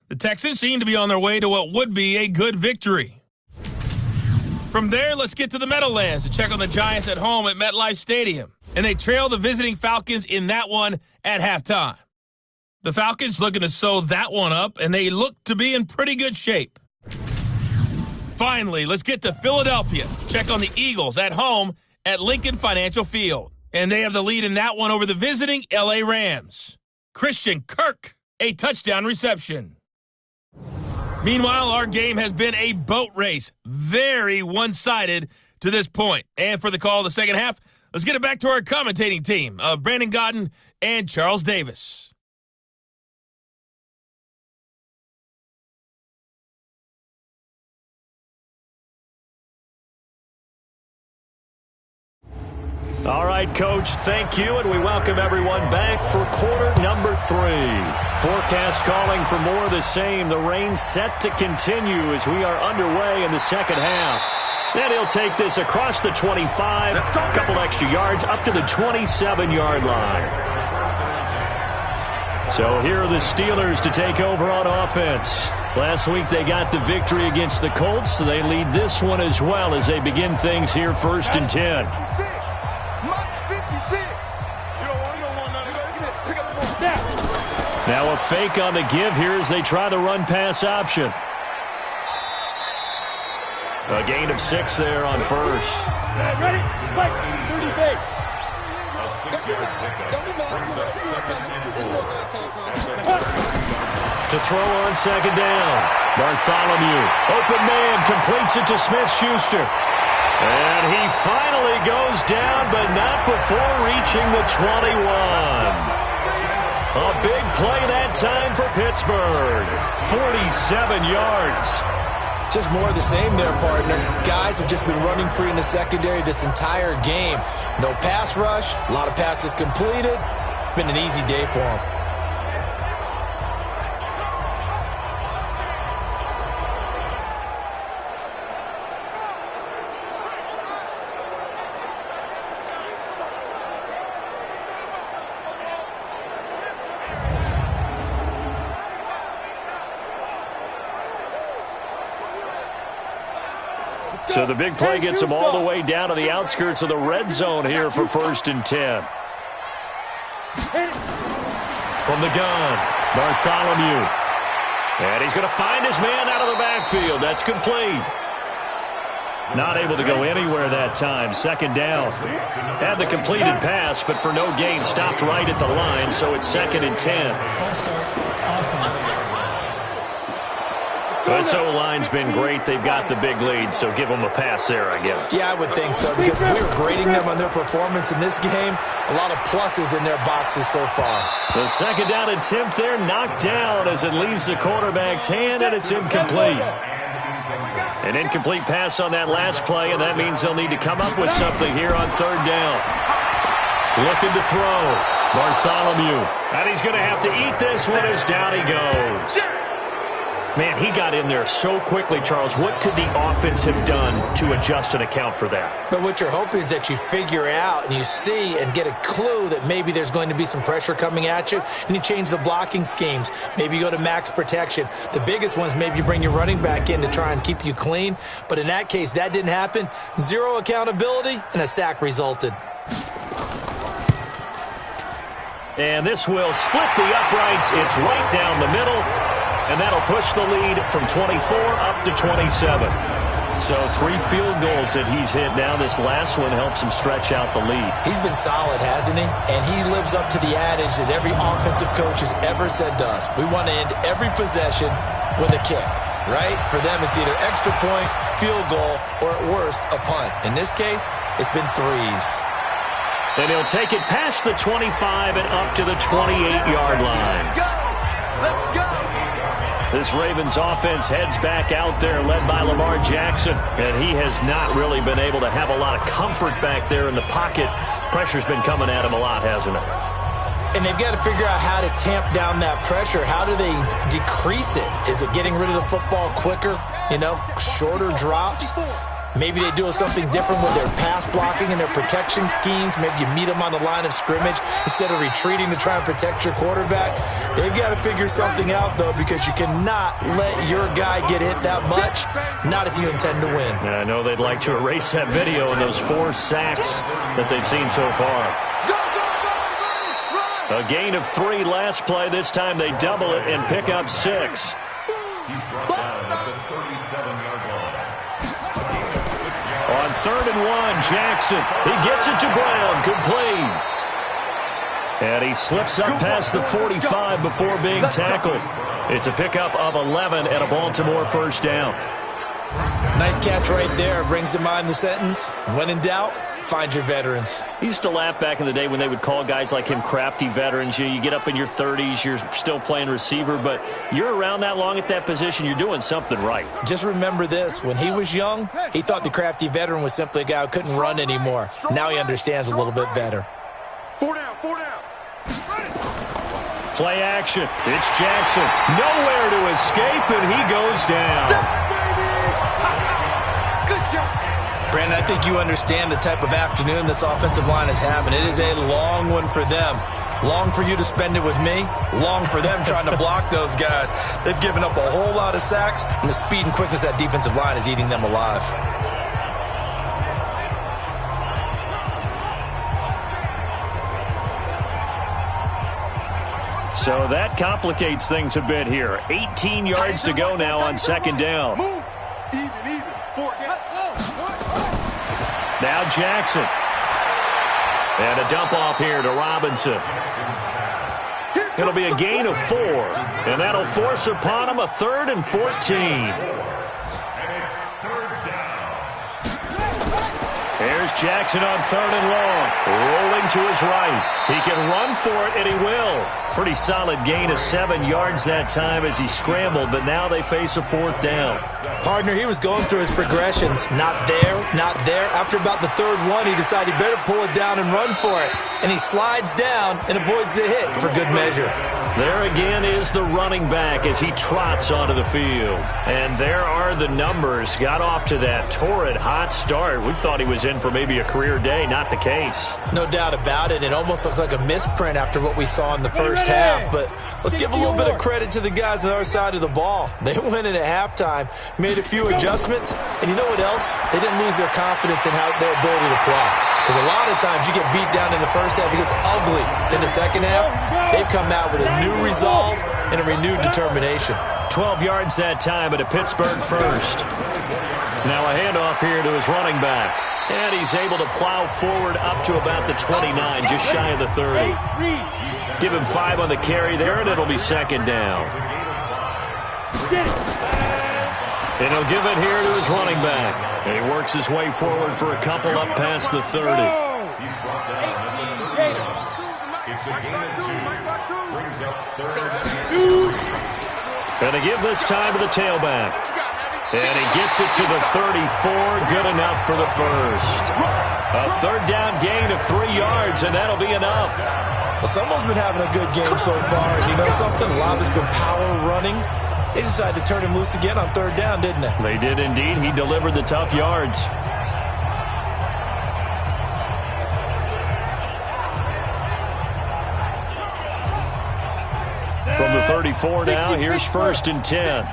The Texans seem to be on their way to what would be a good victory. From there, let's get to the Meadowlands to check on the Giants at home at MetLife Stadium. And they trail the visiting Falcons in that one at halftime. The Falcons looking to sew that one up, and they look to be in pretty good shape. Finally, let's get to Philadelphia. Check on the Eagles at home at Lincoln Financial Field. And they have the lead in that one over the visiting L.A. Rams. Christian Kirk, a touchdown reception. Meanwhile, our game has been a boat race. Very one-sided to this point. And for the call of the second half, let's get it back to our commentating team of Brandon Godden and Charles Davis. All right, Coach, thank you, and we welcome everyone back for quarter number 3. Forecast calling for more of the same. The rain set to continue as we are underway in the second half. And he'll take this across the 25, a couple extra yards, up to the 27-yard line. So here are the Steelers to take over on offense. Last week they got the victory against the Colts, so they lead this one as well as they begin things here 1st and 10. Now a fake on the give here as they try the run-pass option. A gain of 6 there on first. Ready? Fight. 30 base. A 6-yard pickup brings up 2nd and 4. To throw on 2nd down. Bartholomew. Open man. Completes it to Smith-Schuster. And he finally goes down, but not before reaching the 21. A big play that time for Pittsburgh. 47 yards. Just more of the same there, partner. Guys have just been running free in the secondary this entire game. No pass rush, a lot of passes completed. Been an easy day for them. So the big play gets them all the way down to the outskirts of the red zone here for 1st and 10. From the gun, Bartholomew. And he's going to find his man out of the backfield. That's complete. Not able to go anywhere that time. 2nd down. Had the completed pass, but for no gain, stopped right at the line, so it's 2nd and 10. False start. Offense. This O-line's been great. They've got the big lead, so give them a pass there, I guess. Yeah, I would think so, because we were grading them on their performance in this game. A lot of pluses in their boxes so far. The 2nd down attempt there knocked down as it leaves the quarterback's hand, and it's incomplete. An incomplete pass on that last play, and that means they'll need to come up with something here on 3rd down. Looking to throw. Bartholomew. And he's going to have to eat this one as down he goes. Man, he got in there so quickly, Charles. What could the offense have done to adjust and account for that? But what you're hoping is that you figure out and you see and get a clue that maybe there's going to be some pressure coming at you, and you change the blocking schemes. Maybe you go to max protection. The biggest one is maybe you bring your running back in to try and keep you clean. But in that case, that didn't happen. 0 accountability, and a sack resulted. And this will split the uprights. It's right down the middle. And that'll push the lead from 24 up to 27. So 3 field goals that he's hit now. This last one helps him stretch out the lead. He's been solid, hasn't he? And he lives up to the adage that every offensive coach has ever said to us. We want to end every possession with a kick, right? For them, it's either extra point, field goal, or at worst, a punt. In this case, it's been 3s. And he'll take it past the 25 and up to the 28-yard line. Let's go. This Ravens offense heads back out there, led by Lamar Jackson. And he has not really been able to have a lot of comfort back there in the pocket. Pressure's been coming at him a lot, hasn't it? And they've got to figure out how to tamp down that pressure. How do they decrease it? Is it getting rid of the football quicker? Shorter drops? Maybe they do something different with their pass blocking and their protection schemes. Maybe you meet them on the line of scrimmage instead of retreating to try and protect your quarterback. They've got to figure something out, though, because you cannot let your guy get hit that much, not if you intend to win. Yeah, I know they'd like to erase that video and those 4 sacks that they've seen so far. A gain of 3 last play. This time they double it and pick up 6. He's brought down at the 37-yard line. On 3rd and 1, Jackson. He gets it to Brown. Complete. And he slips up past the 45 before being tackled. It's a pickup of 11 and a Baltimore first down. Nice catch right there. Brings to mind the sentence, when in doubt, find your veterans. He used to laugh back in the day when they would call guys like him crafty veterans. You get up in your 30s, you're still playing receiver, but you're around that long at that position, you're doing something right. Just remember this. When he was young, he thought the crafty veteran was simply a guy who couldn't run anymore. Now he understands a little bit better. 4 down. Play action. It's Jackson. Nowhere to escape, and he goes down. Brandon, I think you understand the type of afternoon this offensive line is having. It is a long one for them. Long for you to spend it with me. Long for them trying to block those guys. They've given up a whole lot of sacks, and the speed and quickness of that defensive line is eating them alive. So that complicates things a bit here. 18 yards to go now on 2nd down. Even. 4 down. Now Jackson. And a dump off here to Robinson. It'll be a gain of 4. And that'll force upon him a 3rd and 14. And it's 3rd down. Here's Jackson on 3rd and long. Rolling to his right. He can run for it, and he will. Pretty solid gain of 7 yards that time as he scrambled, but now they face a 4th down. Partner, he was going through his progressions. Not there, not there. After about the 3rd one, he decided he better pull it down and run for it. And he slides down and avoids the hit for good measure. There again is the running back as he trots onto the field. And there are the numbers. Got off to that torrid hot start. We thought he was in for maybe a career day. Not the case. No doubt about it. It almost looks like a misprint after what we saw in the first half. But let's give a little bit of credit to the guys on our side of the ball. They went in at halftime, made a few adjustments, and you know what else? They didn't lose their confidence in their ability to play. Because a lot of times you get beat down in the first half, it gets ugly in the second half. They've come out with a new resolve and a renewed determination. 12 yards that time at a Pittsburgh first. Now a handoff here to his running back. And he's able to plow forward up to about the 29, just shy of the 30. Give him 5 on the carry there, and it'll be 2nd down. And he'll give it here to his running back. And he works his way forward for a couple up past the 30. He's brought down at the 30. It's a gain of 2. Brings up 3rd and 2. And to give this time to the tailback. And he gets it to the 34. Good enough for the first. A 3rd down gain of 3 yards, and that'll be enough. Well, someone's been having a good game so far. And you know something? A lot of it's been power running. They decided to turn him loose again on 3rd down, didn't they? They did indeed. He delivered the tough yards. From the 34 now, here's 1st and 10.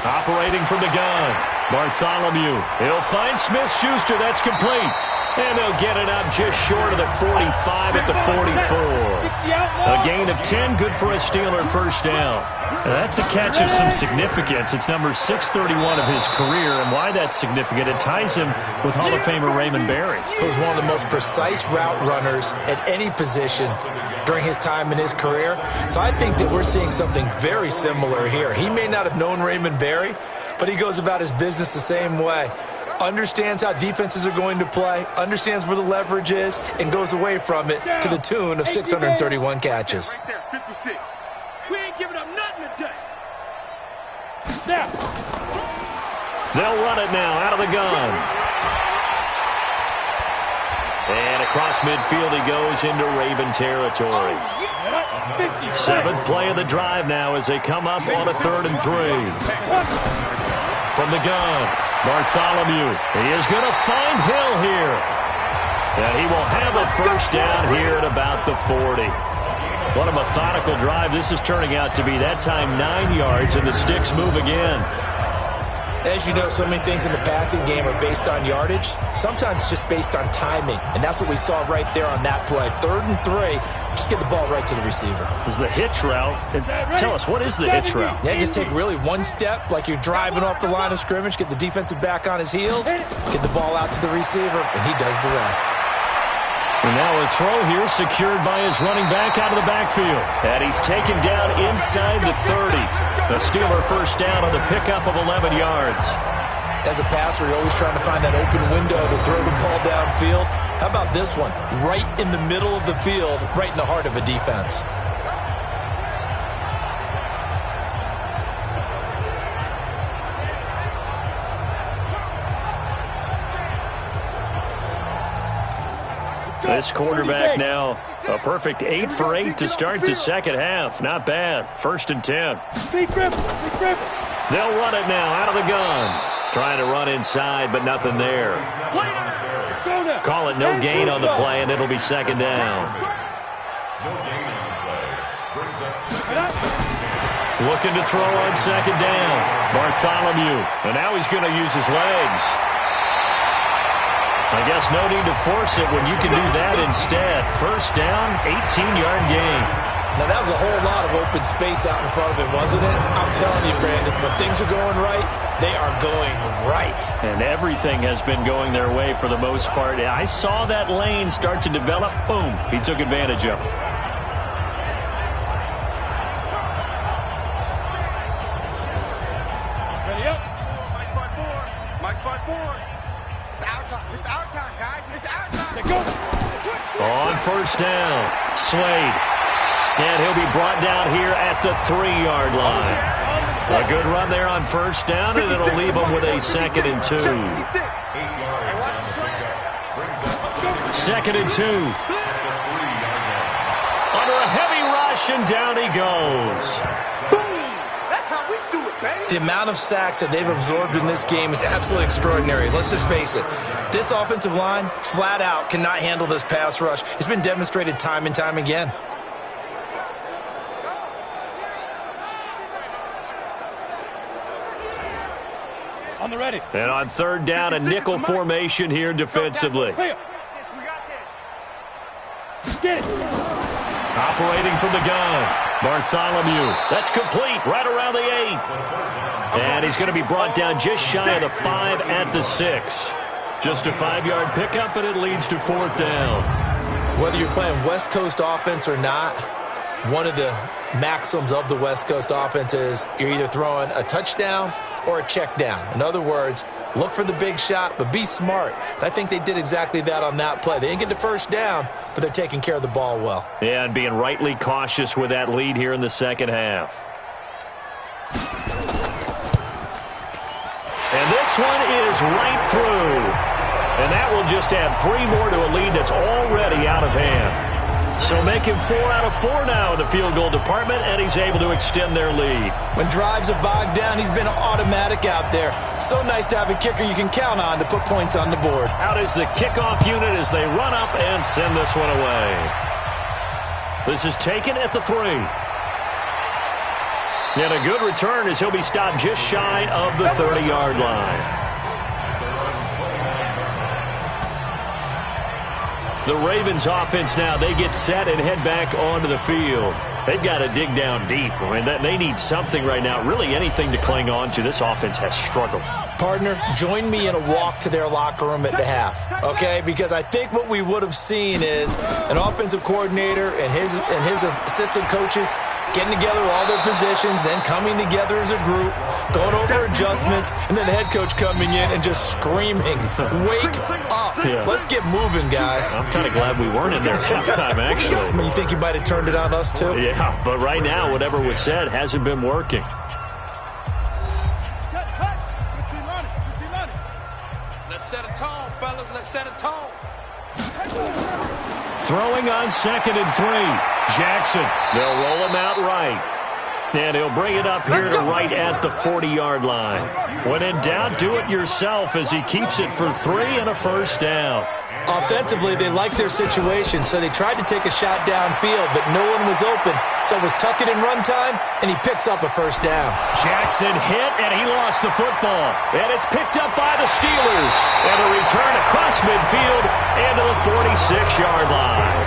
Operating from the gun. Bartholomew. He'll find Smith-Schuster. That's complete. And they'll get it up just short of the 45 at the 44. A gain of 10, good for a Steeler first down. Now that's a catch of some significance. It's number 631 of his career, and why that's significant, it ties him with Hall of Famer Raymond Berry. He was one of the most precise route runners at any position during his time in his career. So I think that we're seeing something very similar here. He may not have known Raymond Berry, but he goes about his business the same way. understands how defenses are going to play, understands where the leverage is, and goes away from it to the tune of 631 catches. Right there, 56. We ain't giving up nothing today. They'll run it now out of the gun. And across midfield he goes into Raven territory. 7th play of the drive now as they come up on a 3rd and 3. From the gun, Bartholomew. He is going to find Hill here. And he will have a first down here at about the 40. What a methodical drive this is turning out to be. That time 9 yards, and the sticks move again. As you know, so many things in the passing game are based on yardage. Sometimes it's just based on timing, and that's what we saw right there on that play. 3rd and 3, just get the ball right to the receiver. Is the hitch route. And tell us, what is the hitch route? Yeah, just take really one step like you're driving off the line of scrimmage, get the defensive back on his heels, get the ball out to the receiver, and he does the rest. And now a throw here secured by his running back out of the backfield. And he's taken down inside the 30. The Steeler first down on the pickup of 11 yards. As a passer, you're always trying to find that open window to throw the ball downfield. How about this one? Right in the middle of the field, right in the heart of a defense. This quarterback now, a perfect 8 for 8 to start the second half. Not bad. 1st and 10. They'll run it now out of the gun. Trying to run inside, but nothing there. Call it no gain on the play, and it'll be 2nd down. No gain on the play. Brings up 2nd. Looking to throw on 2nd down. Bartholomew. And now he's going to use his legs. I guess no need to force it when you can do that instead. First down, 18-yard gain. Now, that was a whole lot of open space out in front of him, wasn't it? I'm telling you, Brandon, when things are going right, they are going right. And everything has been going their way for the most part. I saw that lane start to develop. Boom. He took advantage of it. Ready up. Mike 5-4. It's our time. It's our time, guys. It's our time. Let's go. On first down, Slade. And he'll be brought down here at the 3-yard line. A good run there on first down, and it'll leave him with a 2nd and 2. 8 yards on the pickup. Brings up 2nd and 2. Under a heavy rush, and down he goes. That's how we do it, baby. The amount of sacks that they've absorbed in this game is absolutely extraordinary. Let's just face it. This offensive line, flat out, cannot handle this pass rush. It's been demonstrated time and time again. On the ready. And on 3rd down, a nickel formation here defensively. Get it. Operating from the gun, Bartholomew. That's complete, right around the 8. And he's going to be brought down just shy of the 5 at the 6. Just a 5-yard pickup, and it leads to 4th down. Whether you're playing West Coast offense or not, one of the maxims of the West Coast offense is you're either throwing a touchdown or a check down. In other words, look for the big shot, but be smart. And I think they did exactly that on that play. They didn't get the first down, but they're taking care of the ball well. Yeah, and being rightly cautious with that lead here in the second half. And this one is right through. And that will just add 3 more to a lead that's already out of hand. So making 4 out of 4 now in the field goal department, and he's able to extend their lead. When drives have bogged down, he's been automatic out there. So nice to have a kicker you can count on to put points on the board. Out is the kickoff unit as they run up and send this one away. This is taken at the 3. And a good return as he'll be stopped just shy of the 30-yard line. The Ravens offense now, they get set and head back onto the field. They've got to dig down deep. I mean, they need something right now, really anything to cling on to. This offense has struggled. Partner, join me in a walk to their locker room at the half, okay? Because I think what we would have seen is an offensive coordinator and his assistant coaches getting together all their positions, then coming together as a group, going over adjustments, and then the head coach coming in and just screaming, wake up. Yeah. Let's get moving, guys. I'm kind of glad we weren't in there at halftime, actually. I mean, you think you might have turned it on us, too? Yeah, but right now, whatever was said hasn't been working. Let's set a tone, fellas. Let's set a tone. Throwing on 2nd and 3. Jackson. They'll roll him out right. And he'll bring it up here to right at the 40-yard line. When in doubt, do it yourself as he keeps it for 3 and a first down. Offensively, they like their situation, so they tried to take a shot downfield, but no one was open. So it was tuck it in run time, and he picks up a first down. Jackson hit, and he lost the football. And it's picked up by the Steelers. And a return across midfield into the 46-yard line.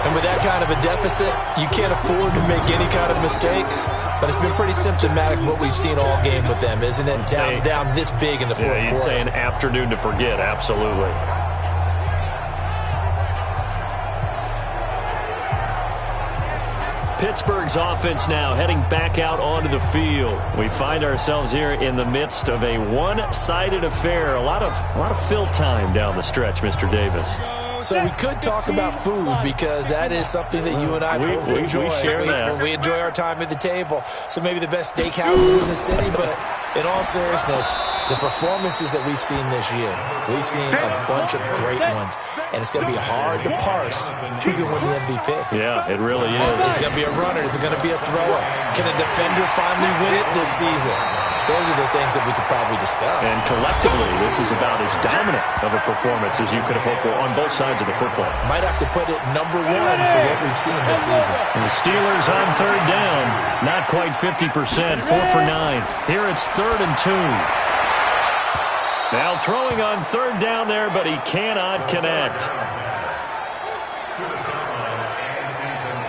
And with that kind of a deficit, you can't afford to make any kind of mistakes. But it's been pretty symptomatic of what we've seen all game with them, isn't it? Down this big in the fourth quarter. You'd say an afternoon to forget, absolutely. Pittsburgh's offense now heading back out onto the field. We find ourselves here in the midst of a one-sided affair. A lot of fill time down the stretch, Mr. Davis. So we could talk about food because that is something that you and I both enjoy. We share that. We enjoy our time at the table. So maybe the best steakhouses in the city, but in all seriousness, the performances that we've seen this year, we've seen a bunch of great ones. And it's going to be hard to parse who's going to win the MVP. Yeah, it really is. Is it going to be a runner? Is it going to be a thrower? Can a defender finally win it this season? Those are the things that we could probably discuss. And collectively, this is about as dominant of a performance as you could have hoped for on both sides of the football. Might have to put it #1 for what we've seen this season. And the Steelers on 3rd down. Not quite 50%. 4 for 9. Here it's 3rd and 2. Now throwing on 3rd down there, but he cannot connect.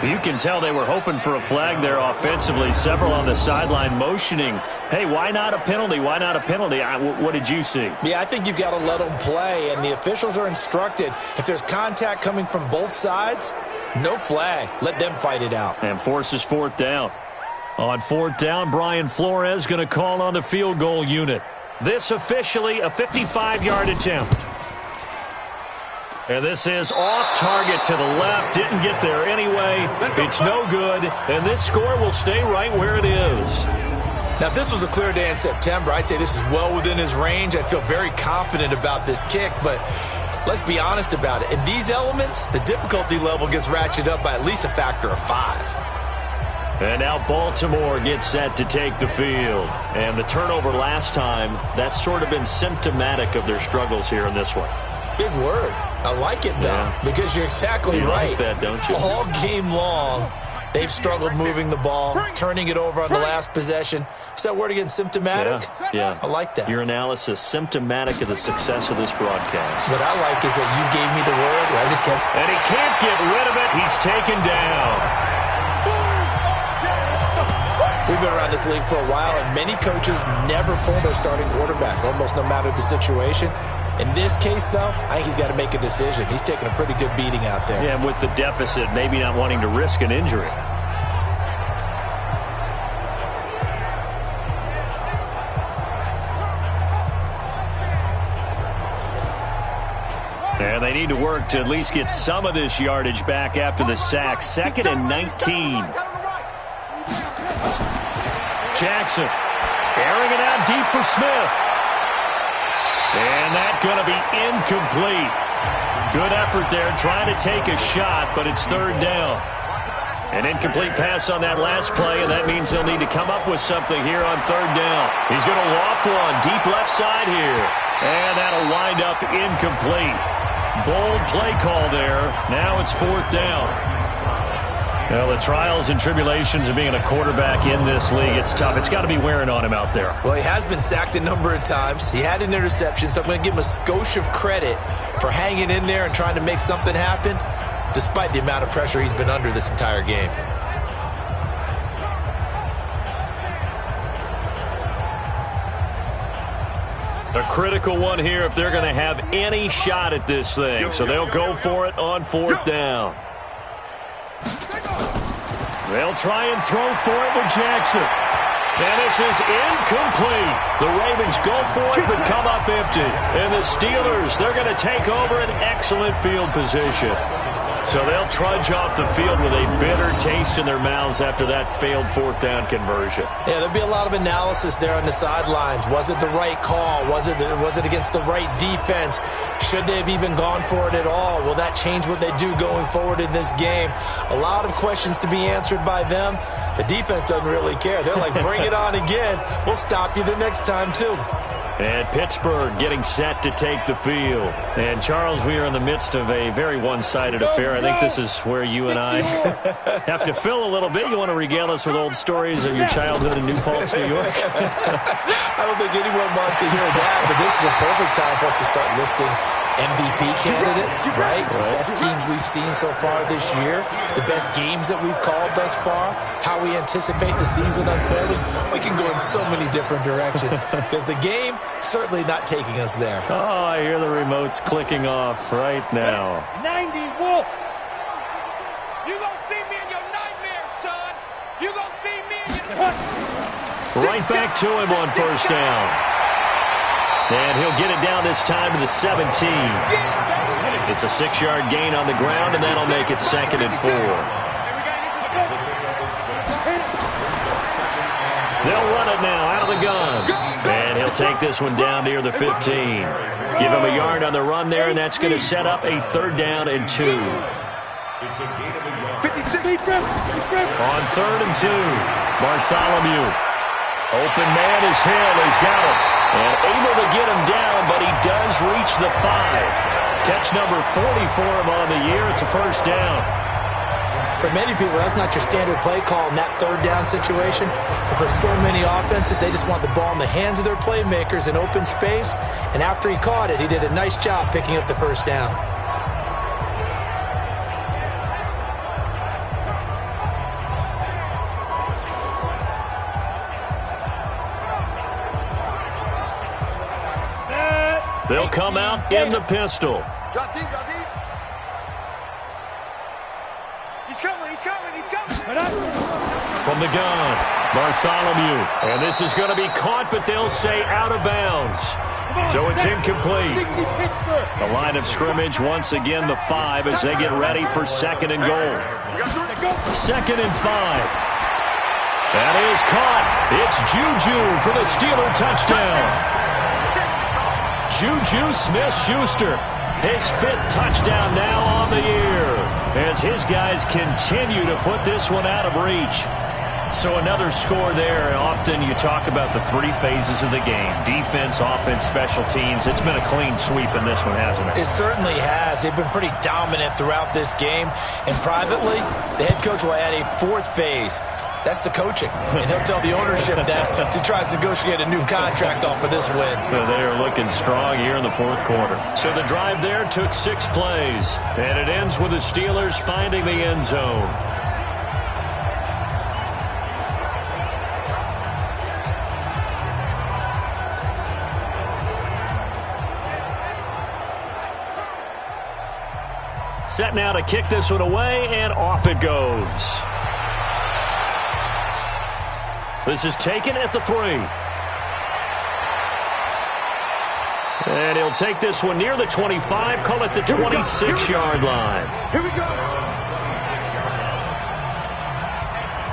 You can tell they were hoping for a flag there offensively. Several on the sideline motioning, hey, why not a penalty? Why not a penalty? What did you see? Yeah, I think you've got to let them play, and the officials are instructed, if there's contact coming from both sides, no flag. Let them fight it out. And forces 4th down. On 4th down, Brian Flores going to call on the field goal unit. This officially a 55-yard attempt. And this is off target to the left. Didn't get there anyway. It's no good. And this score will stay right where it is. Now, if this was a clear day in September, I'd say this is well within his range. I'd feel very confident about this kick. But let's be honest about it. In these elements, the difficulty level gets ratcheted up by at least a factor of 5. And now Baltimore gets set to take the field. And the turnover last time, that's sort of been symptomatic of their struggles here in this one. Big word. I like it, though, because you're exactly right. You like that, don't you? All game long, they've struggled moving the ball, turning it over on the last possession. Is that word again, symptomatic? Yeah. I like that. Your analysis, symptomatic of the success of this broadcast. What I like is that you gave me the word, and I just kept... And he can't get rid of it. He's taken down. We've been around this league for a while, and many coaches never pull their starting quarterback, almost no matter the situation. In this case, though, I think he's got to make a decision. He's taking a pretty good beating out there. Yeah, and with the deficit, maybe not wanting to risk an injury. And they need to work to at least get some of this yardage back after the sack. 2nd and 19. Jackson airing it out deep for Smith. And that's going to be incomplete. Good effort there trying to take a shot, but it's 3rd down. An incomplete pass on that last play, and that means they'll need to come up with something here on 3rd down. He's going to loft one deep left side here. And that'll wind up incomplete. Bold play call there. Now it's 4th down. Well, the trials and tribulations of being a quarterback in this league, it's tough. It's got to be wearing on him out there. Well, he has been sacked a number of times. He had an interception, so I'm going to give him a skosh of credit for hanging in there and trying to make something happen, despite the amount of pressure he's been under this entire game. A critical one here if they're going to have any shot at this thing. So they'll go for it on 4th down. They'll try and throw for it with Jackson. And this is incomplete. The Ravens go for it, but come up empty. And the Steelers, they're going to take over an excellent field position. So they'll trudge off the field with a bitter taste in their mouths after that failed fourth down conversion. Yeah, there'll be a lot of analysis there on the sidelines. Was it the right call? Was it against the right defense? Should they have even gone for it at all? Will that change what they do going forward in this game? A lot of questions to be answered by them. The defense doesn't really care. They're like, bring it on again. We'll stop you the next time, too. And Pittsburgh getting set to take the field. And, Charles, we are in the midst of a very one-sided affair. I think this is where you and I have to fill a little bit. You want to regale us with old stories of your childhood in New Paltz, New York? I don't think anyone wants to hear that, but this is a perfect time for us to start listing MVP candidates, right? Best teams we've seen so far this year, the best games that we've called thus far, how we anticipate the season unfolding. We can go in so many different directions because the game certainly not taking us there. Oh, I hear the remotes clicking off right now. 90 Wolf. You gonna see me in your nightmares, son. You gonna see me in your... Right back to him on first down. And he'll get it down this time to the 17. It's a 6-yard gain on the ground, and that'll make it 2nd and 4. They'll run it now out of the gun. And he'll take this one down near the 15. Give him a yard on the run there, and that's going to set up a 3rd down and 2. On 3rd and 2, Bartholomew. Open man is Hill. He's got it. And able to get him down, but he does reach the 5. Catch number 40 for him on the year. It's a 1st down. For many people, that's not your standard play call in that 3rd down situation. But for so many offenses, they just want the ball in the hands of their playmakers in open space. And after he caught it, he did a nice job picking up the 1st down. They'll come out in the pistol. Drop deep, drop deep. He's coming, he's coming, he's coming. From the gun, Bartholomew. And this is going to be caught, but they'll say out of bounds. So it's incomplete. The line of scrimmage, once again, the 5 as they get ready for 2nd and goal. 2nd and 5. That is caught. It's Juju for the Steeler touchdown. Juju Smith-Schuster, his 5th touchdown now on the year, as his guys continue to put this one out of reach. So another score there. Often you talk about the 3 phases of the game: defense, offense, special teams. It's been a clean sweep in this one, hasn't it? It certainly has. They've been pretty dominant throughout this game. And privately, the head coach will add a 4th phase. That's the coaching. And he'll tell the ownership that as he tries to negotiate a new contract off of this win. They are looking strong here in the 4th quarter. So the drive there took 6 plays. And it ends with the Steelers finding the end zone. Set now to kick this one away, and off it goes. This is taken at the 3. And he'll take this one near the 25, call it the 26-yard line. Here we go.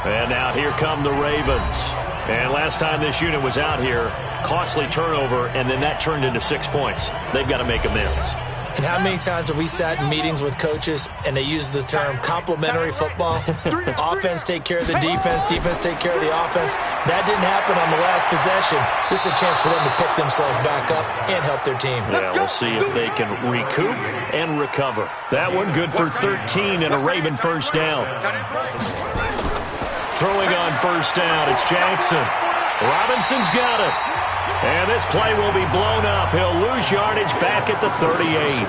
And now here come the Ravens. And last time this unit was out here, costly turnover, and then that turned into 6 points. They've got to make amends. And how many times have we sat in meetings with coaches and they use the term complementary football? Offense take care of the defense, defense take care of the offense. That didn't happen on the last possession. This is a chance for them to pick themselves back up and help their team. Yeah, we'll see if they can recoup and recover. That one good for 13 and a Raven 1st down. Throwing on 1st down, it's Jackson. Robinson's got it. And this play will be blown up. He'll lose yardage back at the 38.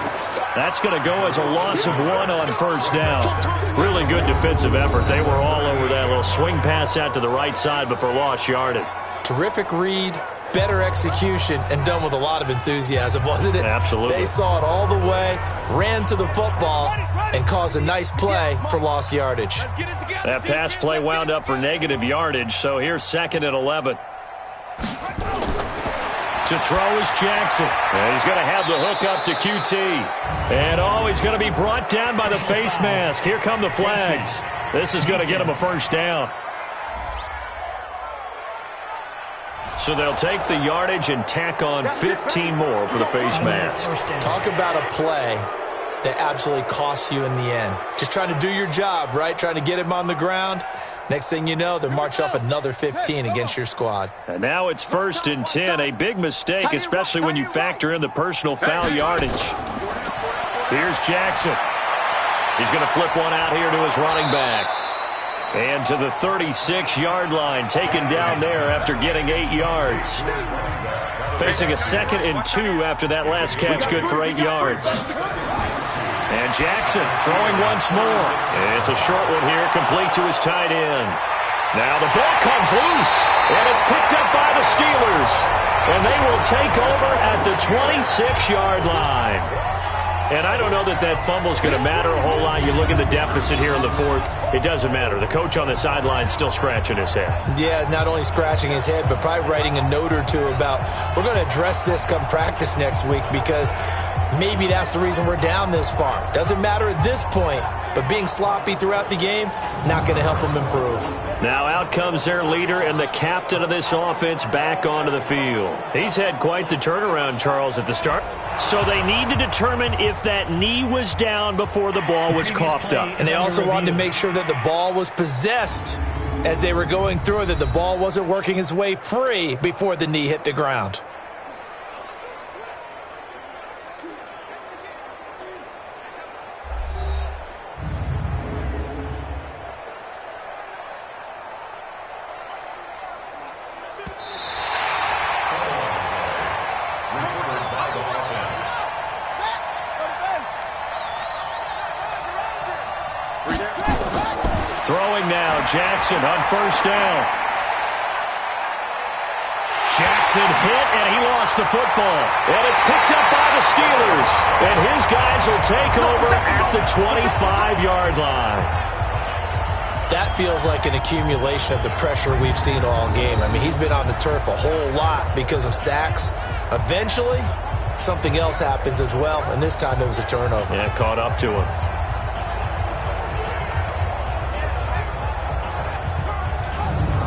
That's going to go as a loss of 1 on 1st down. Really good defensive effort. They were all over that little swing pass out to the right side before lost yardage. Terrific read, better execution and done with a lot of enthusiasm, wasn't it? Absolutely. They saw it all the way, ran to the football, and caused a nice play for lost yardage. That pass play wound up for negative yardage, so here's 2nd and 11. To throw is Jackson. And he's going to have the hook up to QT. And, he's going to be brought down by the face mask. Here come the flags. This is going to get him a first down. So they'll take the yardage and tack on 15 more for the face mask. Talk about a play that absolutely costs you in the end. Just trying to do your job, right? Trying to get him on the ground. Next thing you know, they'll march off another 15 against your squad. And now it's 1st and 10. A big mistake, especially when you factor in the personal foul yardage. Here's Jackson. He's going to flip one out here to his running back. And to the 36-yard line, taken down there after getting 8 yards. Facing a 2nd and 2 after that last catch, good for 8 yards. And Jackson throwing once more. It's a short one here, complete to his tight end. Now the ball comes loose, and it's picked up by the Steelers. And they will take over at the 26-yard line. And I don't know that that fumble is going to matter a whole lot. You look at the deficit here in the 4th. It doesn't matter. The coach on the sideline still scratching his head. Yeah, not only scratching his head, but probably writing a note or two about, we're going to address this come practice next week because maybe that's the reason we're down this far. Doesn't matter at this point, but being sloppy throughout the game, not going to help them improve. Now out comes their leader and the captain of this offense back onto the field. He's had quite the turnaround, Charles, at the start. So they need to determine if that knee was down before the ball was coughed up. And they also wanted to make sure that the ball was possessed as they were going through it, that the ball wasn't working its way free before the knee hit the ground. Throwing now, Jackson on 1st down. Jackson hit, and he lost the football. And it's picked up by the Steelers. And his guys will take over at the 25-yard line. That feels like an accumulation of the pressure we've seen all game. I mean, he's been on the turf a whole lot because of sacks. Eventually, something else happens as well, and this time it was a turnover. Yeah, caught up to him.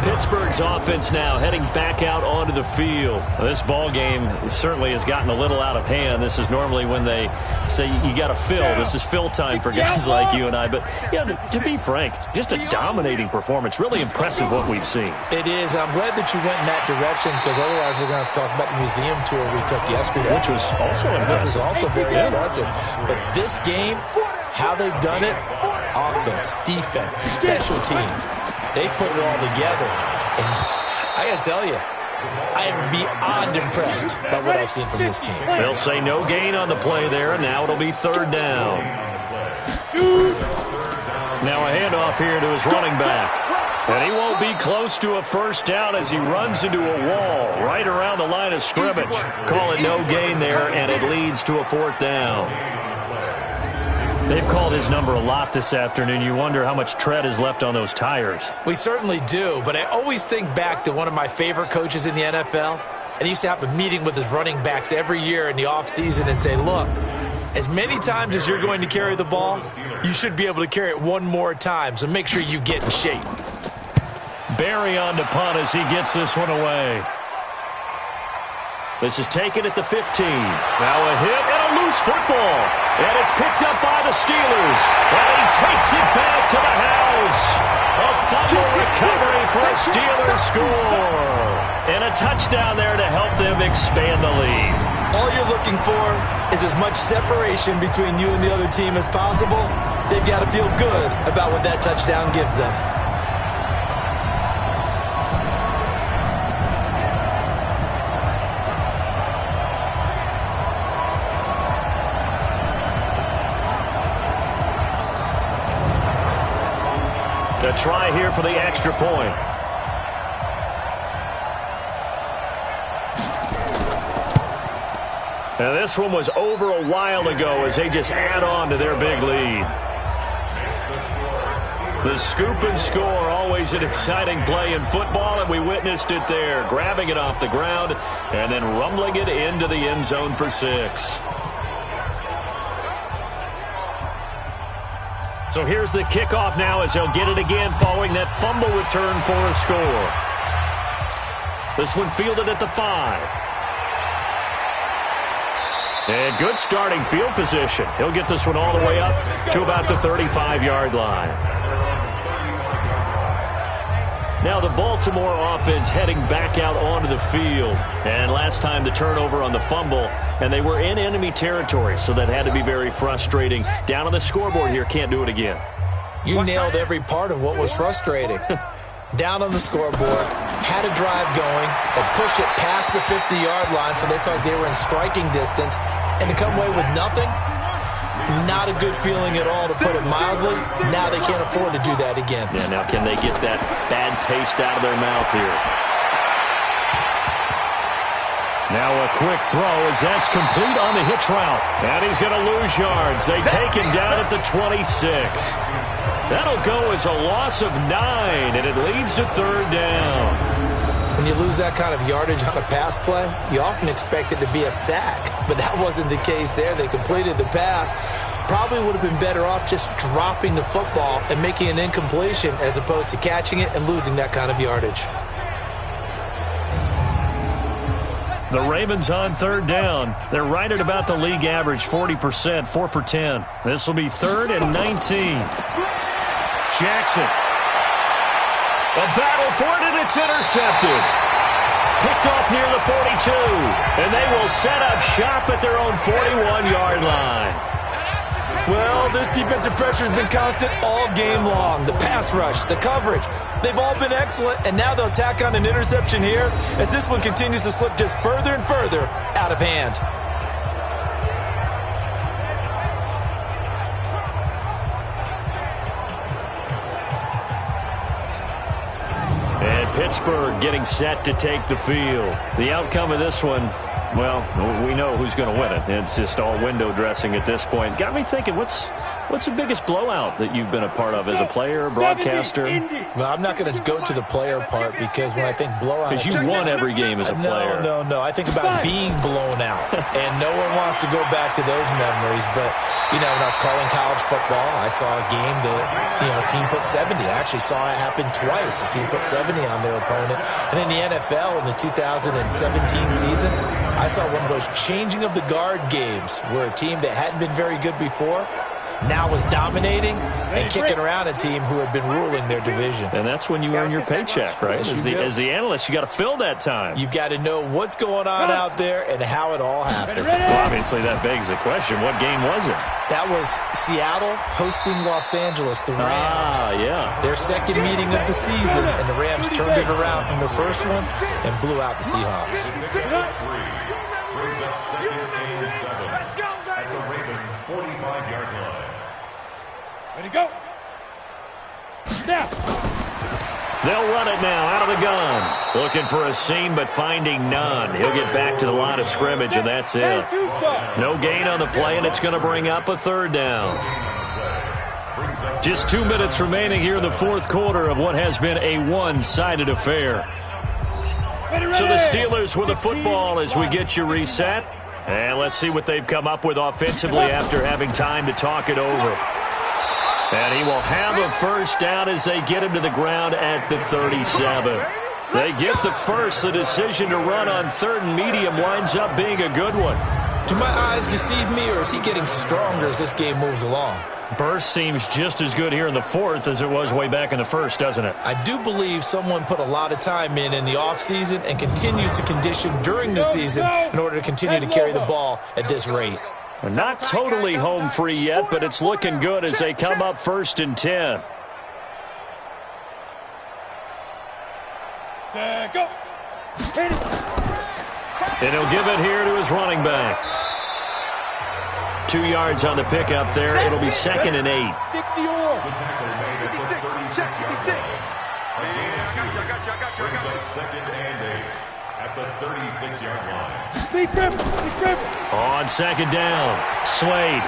Pittsburgh's offense now heading back out onto the field. This ball game certainly has gotten a little out of hand. This is normally when they say you got to fill. This is fill time for guys like you and I. But yeah, to be frank, just a dominating performance. Really impressive what we've seen. It is. I'm glad that you went in that direction because otherwise we're going to have to talk about the museum tour we took yesterday. Which was also impressive. Which was also very impressive. But this game, how they've done it, offense, defense, special teams. They put it all together. And I got to tell you, I am beyond impressed by what I've seen from this team. They'll say no gain on the play there, and now it'll be 3rd down. Now a handoff here to his running back. And he won't be close to a first down as he runs into a wall right around the line of scrimmage. Call it no gain there, and it leads to a 4th down. They've called his number a lot this afternoon. You wonder how much tread is left on those tires. We certainly do, but I always think back to one of my favorite coaches in the NFL. And he used to have a meeting with his running backs every year in the offseason and say, look, as many times as you're going to carry the ball, you should be able to carry it one more time, so make sure you get in shape. Barry on to punt as he gets this one away. This is taken at the 15. Now a hit and a loose football. And it's picked up by the Steelers. And he takes it back to the house. A fumble recovery for a Steelers score. And a touchdown there to help them expand the lead. All you're looking for is as much separation between you and the other team as possible. They've got to feel good about what that touchdown gives them. A try here for the extra point. And this one was over a while ago as they just add on to their big lead. The scoop and score, always an exciting play in football, and we witnessed it there, grabbing it off the ground and then rumbling it into the end zone for 6. So here's the kickoff now as they'll get it again following that fumble return for a score. This one fielded at the 5. And good starting field position. He'll get this one all the way up to about the 35-yard line. Now the Baltimore offense heading back out onto the field. And last time the turnover on the fumble, and they were in enemy territory, so that had to be very frustrating. Down on the scoreboard here, can't do it again. You nailed every part of what was frustrating. Down on the scoreboard, had a drive going, and pushed it past the 50-yard line so they thought they were in striking distance, and to come away with nothing, not a good feeling at all, to put it mildly. Now they can't afford to do that again. Yeah, now can they get that bad taste out of their mouth here? Now a quick throw as that's complete on the hitch route. And he's going to lose yards. They take him down at the 26. That'll go as a loss of 9, and it leads to 3rd down. When you lose that kind of yardage on a pass play, you often expect it to be a sack. But that wasn't the case there. They completed the pass. Probably would have been better off just dropping the football and making an incompletion as opposed to catching it and losing that kind of yardage. The Ravens on 3rd down. They're right at about the league average, 40%, 4 for 10. This will be 3rd and 19. Jackson. A battle for it, and it's intercepted. Picked off near the 42. And they will set up shop at their own 41-yard line. Well, this defensive pressure has been constant all game long. The pass rush, the coverage, they've all been excellent, and now they'll tack on an interception here as this one continues to slip just further and further out of hand. And Pittsburgh getting set to take the field. The outcome of this one, well, we know who's going to win it. It's just all window dressing at this point. Got me thinking, what's the biggest blowout that you've been a part of as a player, broadcaster? Well, I'm not going to go to the player part because when I think blowout... Because you won every game as a player. No. I think about being blown out. And no one wants to go back to those memories. But, you know, when I was calling college football, I saw a game that, you know, a team put 70. I actually saw it happen twice. A team put 70 on their opponent. And in the NFL in the 2017 season, I saw one of those changing of the guard games where a team that hadn't been very good before now was dominating and kicking around a team who had been ruling their division. And that's when you earn your paycheck, right? As the analyst, you got to fill that time. You've got to know what's going on out there and how it all happened. Well, obviously, that begs the question, what game was it? That was Seattle hosting Los Angeles, the Rams. Yeah. Their second meeting of the season, and the Rams turned it around from the first one and blew out the Seahawks. Brings up 2nd and 7 at the Ravens' 45-yard line. Ready to go. Now. They'll run it now out of the gun. Looking for a seam, but finding none. He'll get back to the line of scrimmage, and that's it. No gain on the play, and it's going to bring up a 3rd down. Just 2 minutes remaining here in the 4th quarter of what has been a one-sided affair. So the Steelers with the football as we get you reset. And let's see what they've come up with offensively after having time to talk it over. And he will have a first down as they get him to the ground at the 37. They get the first. The decision to run on 3rd and medium winds up being a good one. Do my eyes deceive me, or is he getting stronger as this game moves along? Burst seems just as good here in the 4th as it was way back in the 1st, doesn't it? I do believe someone put a lot of time in the offseason and continues to condition during the season in order to continue to carry the ball at this rate. Not totally home free yet, but it's looking good as they come up 1st and 10. Go. And he'll give it here to his running back. 2 yards on the pickup there. It'll be 2nd and 8. 60 or. The tackle made at the 36-yard line. A gain of 2 brings up 2nd and 8. at the 36-yard line. On second down, Slade.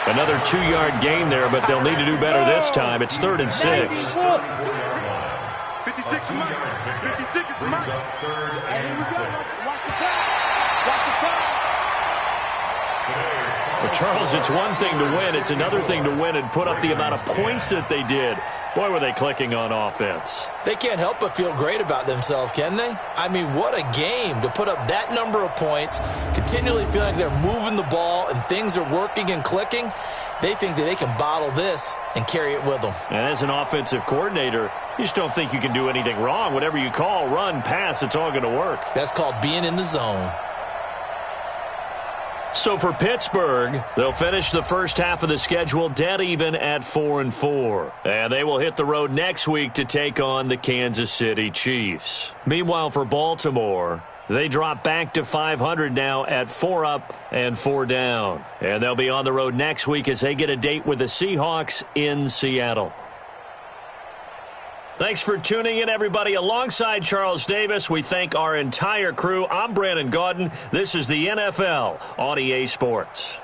Another 2-yard gain there, but they'll need to do better this time. It's 3rd and 6. 56 is Mike. 56 is Mike. Third and 6. Watch the pass. Watch the pass. Well, Charles, it's one thing to win. It's another thing to win and put up the amount of points that they did. Boy, were they clicking on offense. They can't help but feel great about themselves, can they? I mean, what a game to put up that number of points, continually feeling like they're moving the ball and things are working and clicking. They think that they can bottle this and carry it with them. And as an offensive coordinator, you just don't think you can do anything wrong. Whatever you call, run, pass, it's all going to work. That's called being in the zone. So for Pittsburgh, they'll finish the first half of the schedule dead even at 4-4. And they will hit the road next week to take on the Kansas City Chiefs. Meanwhile, for Baltimore, they drop back to 500 now at 4 up and 4 down. And they'll be on the road next week as they get a date with the Seahawks in Seattle. Thanks for tuning in, everybody. Alongside Charles Davis, we thank our entire crew. I'm Brandon Gaudin. This is the NFL on EA Sports.